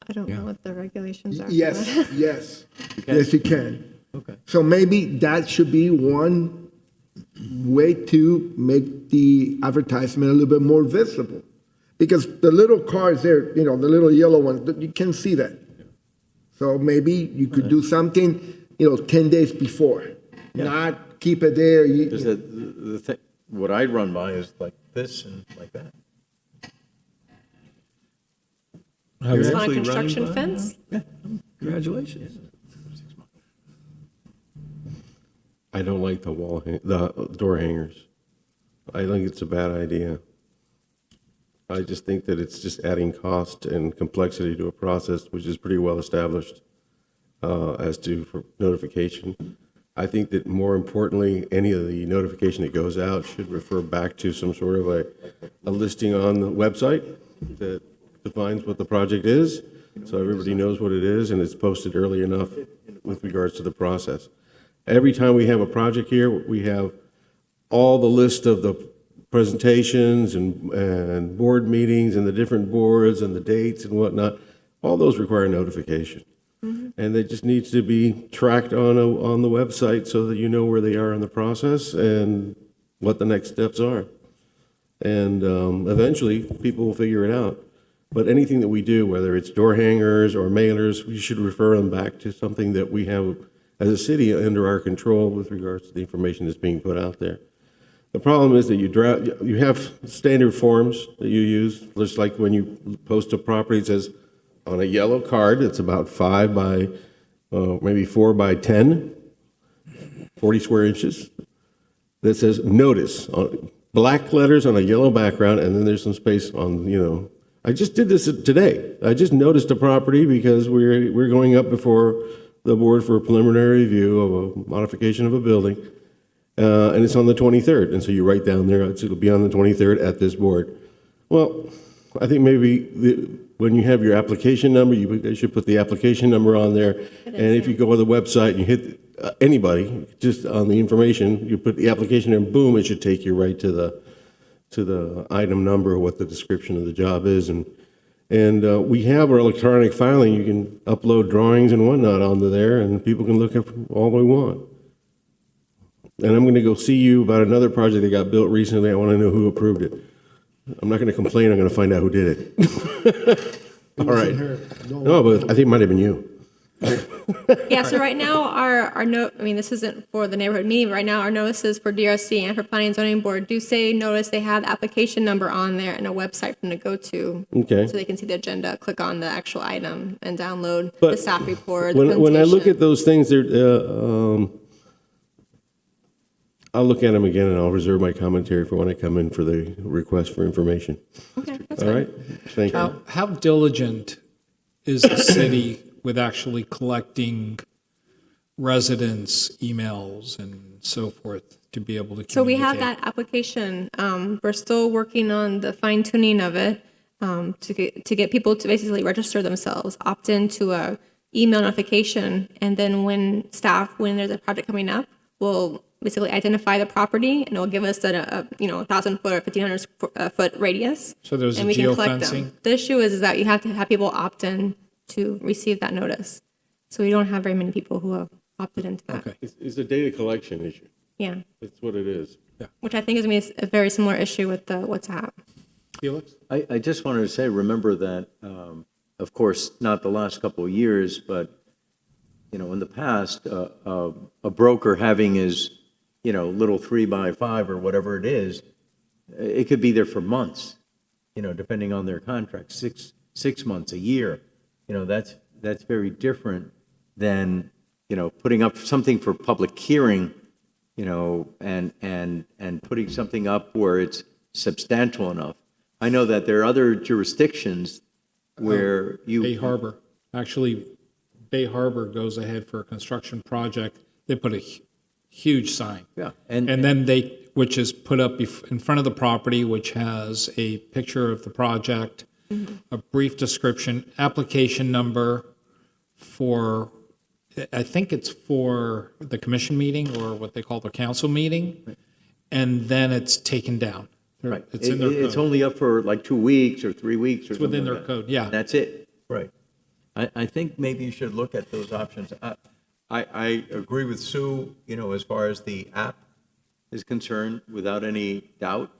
I don't know what the regulations are. for Yes, that. yes. can? Yes, you can. Okay. So maybe that should be one way to make the advertisement a little bit more visible. Because the little cars there, the little yellow ones, you can see that. So maybe you could do something, 10 days before, not keep it there. Because the thing, what I run by is like this and like that. It's on a construction fence? Congratulations. I don't like the door hangers. I think it's a bad idea. I just think that it's just adding cost and complexity to a process which is pretty well established as to for notification. I think that more importantly, any of the notification that goes out should refer back to some sort of a listing on the website that defines what the project is, so everybody knows what it is and it's posted early enough with regards to the process. Every time we have a project here, we have all the list of the presentations and board meetings and the different boards and the dates and whatnot, all those require notification. And it just needs to be tracked on the website so that you know where they are in the process and what the next steps are. And eventually, people will figure it out. But anything that we do, whether it's door hangers or mailers, we should refer them back to something that we have as a city under our control with regards to the information that's being put out there. The problem is that you have standard forms that you use, just like when you post a property, it says on a yellow card, it's about 5 by maybe 4 by 10, 40 square inches, that says notice, black letters on a yellow background, and then there's some space on, I just did this today. I just noticed a property because we're going up before the board for a preliminary review of a modification of a building, and it's on the 23rd. And so you write down there, it'll be on the 23rd at this board. Well, I think maybe when you have your application number, you should put the application number on there. And if you go on the website and you hit anybody, just on the information, you put the application and boom, it should take you right to the item number, what the description of the job is. And we have our electronic filing. You can upload drawings and whatnot onto there, and people can look at all they want. And I'm going to go see you about another project that got built recently. I want to know who approved it. I'm not going to complain. I'm going to find out who did it. All right. No, but I think it might have been you. Yeah, so right now, our note, I mean, this isn't for the neighborhood meeting, but right now, our notices for DRC and for Planning and Zoning Board do say, notice they have the application number on there and a website for them to go to. Okay. So they can see the agenda, click on the actual item, and download But the staff report, the when I look presentation. at those things, I'll look at them again, and I'll reserve my commentary for when I come in for the request for information. Okay, that's All fine. right? Thank you. How diligent is the city with actually collecting residents' emails and so forth to be able to communicate? So we have that application. We're still working on the fine tuning of it to get people to basically register themselves, opt into a email notification, and then when there's a project coming up, will basically identify the property, and it'll give us a 1,000 foot or 1,500 foot radius. So there's and a we can collect geofencing? them. The issue is that you have to have people opt in to receive that notice. So we don't have very many people who have opted into that. Okay. It's a data collection issue. Yeah, That's what it is. which I think is going to be a very similar issue with the WhatsApp. Felix? I just wanted to say, remember that, of course, not the last couple of years, but, in the past, a broker having his, little 3 by 5 or whatever it is, it could be there for months, depending on their contract, six months, a year. That's very different than, putting up something for public hearing, and putting something up where it's substantial enough. I know that there are other jurisdictions where Bay Harbor. Actually, Bay Harbor goes ahead for a construction project. They put a huge sign. Yeah, And then which is put up in front of the property, which has a picture of the project, a brief description, application number for, I think it's for the commission meeting or what they call the council meeting, and then it's taken down. Right. It's in their It's code. only up for like 2 weeks or 3 weeks or It's within something their like that. code, yeah. That's it. Right. I think maybe you should look at those options. I agree with Sue, as far as the app is concerned, without any doubt,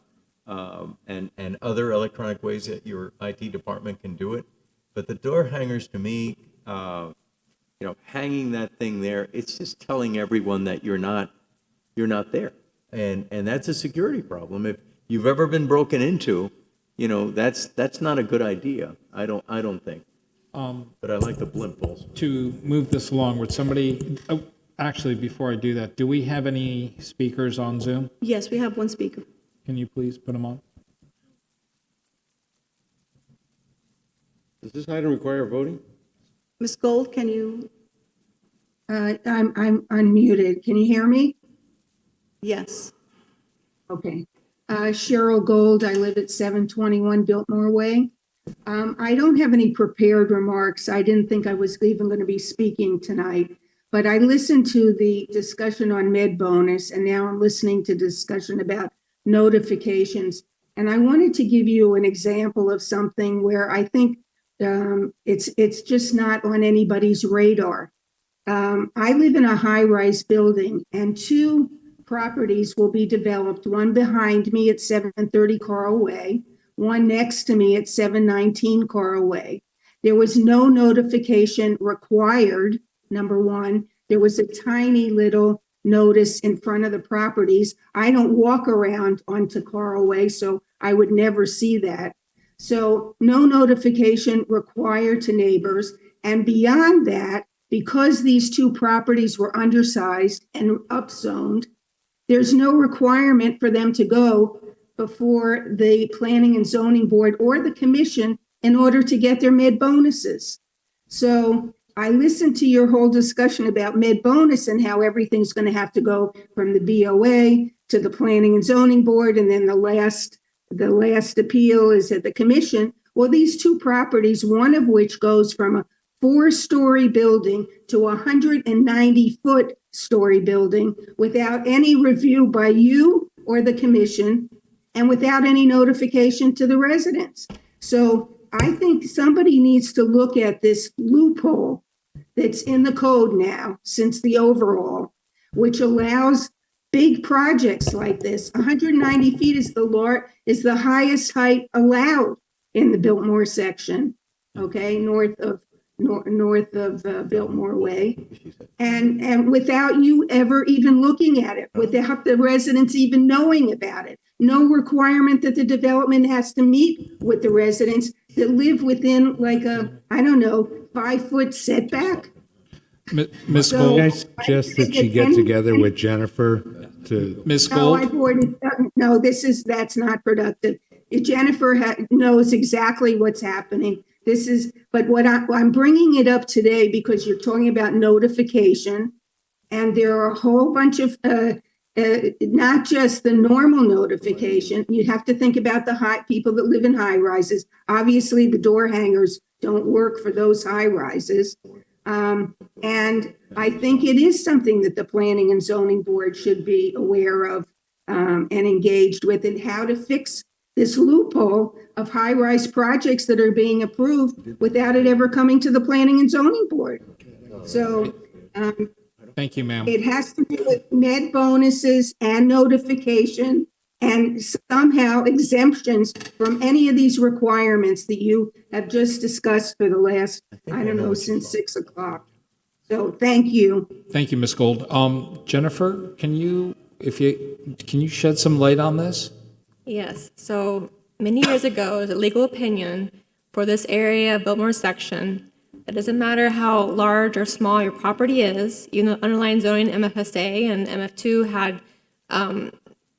and other electronic ways that your IT department can do it. But the door hangers, to me, hanging that thing there, it's just telling everyone that you're not there. And that's a security problem. If you've ever been broken into, that's not a good idea. I don't think. But I like the blimp also. To move this along, would somebody, actually, before I do that, do we have any speakers on Zoom? Yes, we have one speaker. Can you please put them on? Does this item require voting? Ms. Gold, can you? I'm unmuted. Can you hear me? Yes. Okay. Cheryl Gold, I live at 721 Biltmore Way. I don't have any prepared remarks. I didn't think I was even going to be speaking tonight. but I listened to the discussion on med bonus, and now I'm listening to discussion about notifications. And I wanted to give you an example of something where I think it's just not on anybody's radar. I live in a high-rise building, and two properties will be developed, one behind me at 730 Carl Way, one next to me at 719 Carl Way. There was no notification required, number one. There was a tiny little notice in front of the properties. I don't walk around onto Carl Way, so I would never see that. So no notification required to neighbors. And beyond that, because these two properties were undersized and upzoned, there's no requirement for them to go before the Planning and Zoning Board or the Commission in order to get their med bonuses. So I listened to your whole discussion about med bonus and how everything's going to have to go from the BOA to the Planning and Zoning Board, and then the last appeal is at the Commission. Well, these two properties, one of which goes from a 4-story building to a 190-foot story building without any review by you or the Commission and without any notification to the residents. So I think somebody needs to look at this loophole that's in the code now since the overhaul, which allows big projects like this. 190 feet is the highest height allowed in the Biltmore section, okay, north of Biltmore Way, and without you ever even looking at it, without the residents even knowing about it. No requirement that the development has to meet with the residents that live within like a, 5-foot setback. Ms. So- Gold? Can I suggest that you get together with Jennifer to, Ms. No, Gold? I've already, no, that's not productive. Jennifer knows exactly what's happening. But I'm bringing it up today because you're talking about notification, and there are a whole bunch of, not just the normal notification. You have to think about the people that live in high rises. Obviously, the door hangers don't work for those high rises. And I think it is something that the Planning and Zoning Board should be aware of and engaged with, and how to fix this loophole of high-rise projects that are being approved without it ever coming to the Planning and Zoning Board. So Thank you, ma'am. it has to do with med bonuses and notification and somehow exemptions from any of these requirements that you have just discussed for the last, since 6 o'clock. So thank you. Thank you, Ms. Gold. Jennifer, can you shed some light on this? Yes, so many years ago, there's a legal opinion for this area of Biltmore section. It doesn't matter how large or small your property is, even though underlying zoning MFSA and MF2 had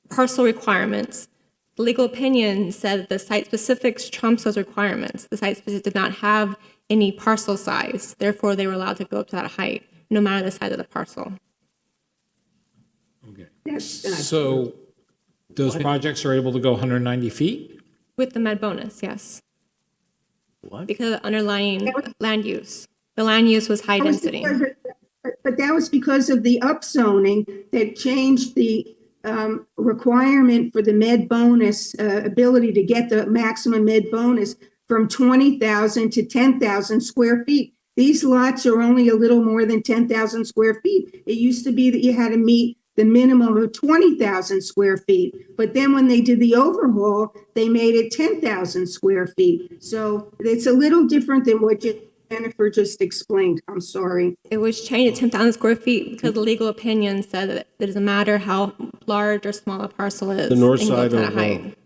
parcel requirements. The legal opinion said that the site specifics trumps those requirements. The site specifics did not have any parcel size, therefore they were allowed to go up to that height, no matter the size of the parcel. So those projects are able to go 190 feet? With the med bonus, yes. What? Because of the underlying land use. The land use was high density. But that was because of the upzoning that changed the requirement for the med bonus, ability to get the maximum med bonus from 20,000 to 10,000 square feet. These lots are only a little more than 10,000 square feet. It used to be that you had to meet the minimum of 20,000 square feet. But then when they did the overhaul, they made it 10,000 square feet. So it's a little different than what Jennifer just explained. I'm sorry. It was changed to 10,000 square feet because the legal opinion said that it doesn't matter how large or small a parcel is. The north it can go side to that of, height.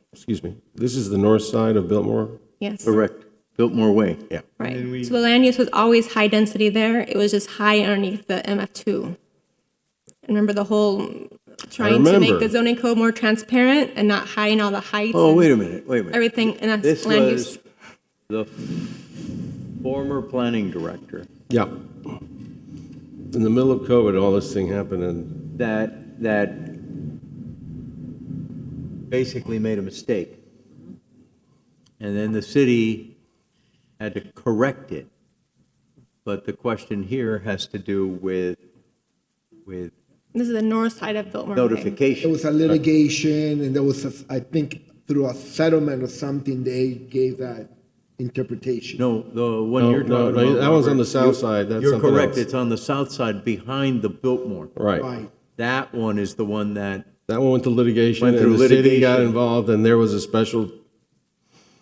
this is the north side of Biltmore? Yes. Correct. Biltmore Way. Yeah. Right. So the land use was always high density there. It was just high underneath the MF2. Remember the whole trying to make the zoning code more transparent and not high in all the heights. Oh, and wait a minute. everything, and that's This land was use. the former planning director Yeah. In the middle of COVID, all this thing happened, and that basically made a mistake. And then the city had to correct it. But the question here has to do with with This is the north side of Biltmore Way. There notification. was a litigation, and there was, I think, through a settlement or something, they gave that interpretation. No, the one you're No, talking about. that one's on the Robert, south you're- side, that's You're something correct, else. it's on the south side behind the Biltmore. Right. Right. That one is the one that, That one went to litigation, Went through and the city got litigation. involved, and there was a special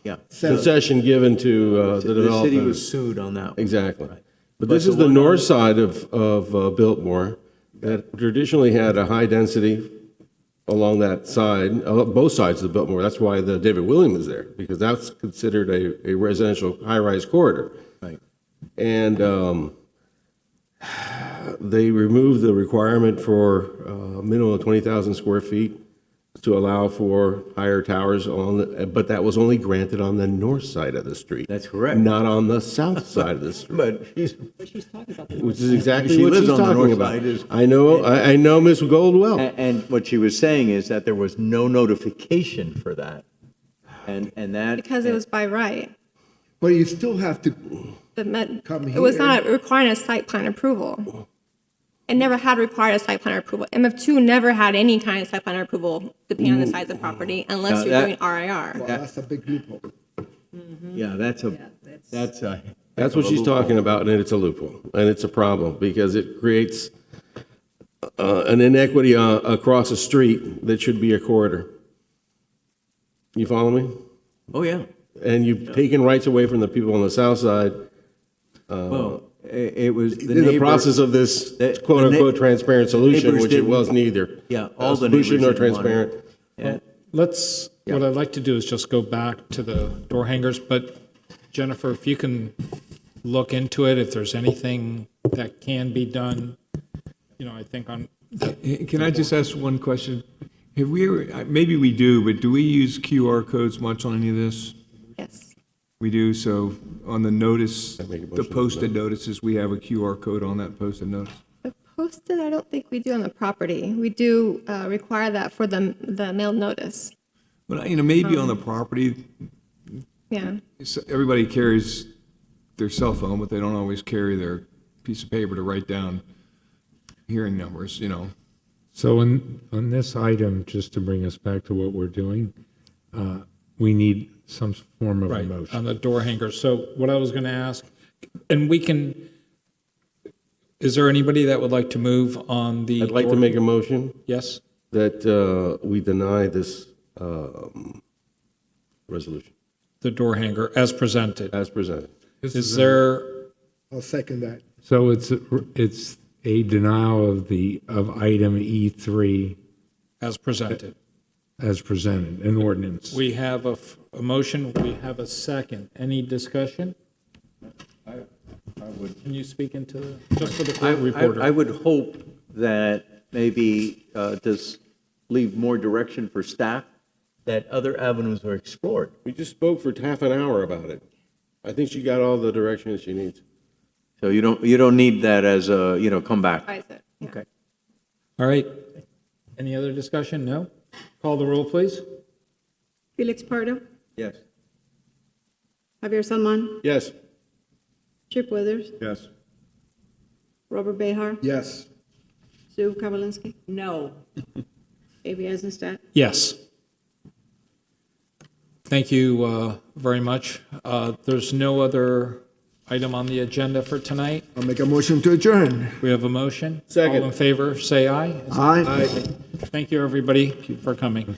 yeah, concession given to the the developer. city was sued on that one. Exactly. But But this the is the one north on- side of Biltmore that traditionally had a high density along that side, both sides of Biltmore. That's why the David Williams is there, because that's considered a residential high-rise corridor. Right. And they removed the requirement for a minimum of 20,000 square feet to allow for higher towers but that was only granted on the north side of the street. That's correct. Not on the south side of the street. But she's, But she's talking about the Which is exactly She what lives she's on the talking north about. side, is- I know Ms. Gold well. and what she was saying is that there was no notification for that. And that. Because it was by right. But you still have to, Come It was here. not requiring a site plan approval. It never had required a site plan approval. MF2 never had any kind of site plan approval, depending on the size of property, unless Now you're that- doing RIR. well, that's a big loophole. Yeah, that's a. That's what she's talking about, and it's a loophole, and it's a problem, because it creates an inequity across a street that should be a corridor. You follow me? Oh, yeah. And you've taken rights away from the people on the south side Well, it was the in the neighbor. process of this the quote-unquote transparent solution, neighbors which it didn't- wasn't either. Yeah, A all the solution neighbors nor didn't want it. transparent. Yeah. What I'd like to do is just go back to the door hangers, but Jennifer, if you can look into it, if there's anything that can be done, I think on, Can I just ask one question? Have we ever, maybe we do, but do we use QR codes much on any of this? Yes. We do, so on the notice, make a motion the to posted notices, we have a QR code on that posted notice. The posted, I don't think we do on the property. We do require that for the mail notice. But, maybe on the property, Yeah. everybody carries their cell phone, but they don't always carry their piece of paper to write down hearing numbers, So on this item, just to bring us back to what we're doing, we need some form of a right, motion. on the door hangers. So what I was going to ask, and is there anybody that would like to move on the? I'd like to door- make a motion Yes? that we deny this resolution The door hanger as presented. as presented. Is there, I'll second that. So it's a denial of item E3 as presented? as presented, an ordinance. We have a motion, we have a second. Any discussion? Can you speak into, just for the court I reporter? would hope that maybe just leave more direction for staff, that other avenues are explored. We just spoke for half an hour about it. I think she got all the direction that she needs. So you don't need that as a, come back. Advise it. Yeah. Okay. All right. Any other discussion? No? Call the roll, please. Felix Pardo, Yes. Javier Salman, Yes. Chip Withers, Yes. Robert Behar, Yes. Sue Kavinsky, No. Avi Eisenstadt. Yes. Thank you very much. There's no other item on the agenda for tonight. I'll make a motion to adjourn. We have a motion. Second. All in favor, say aye. Aye. Thank you, everybody, for coming.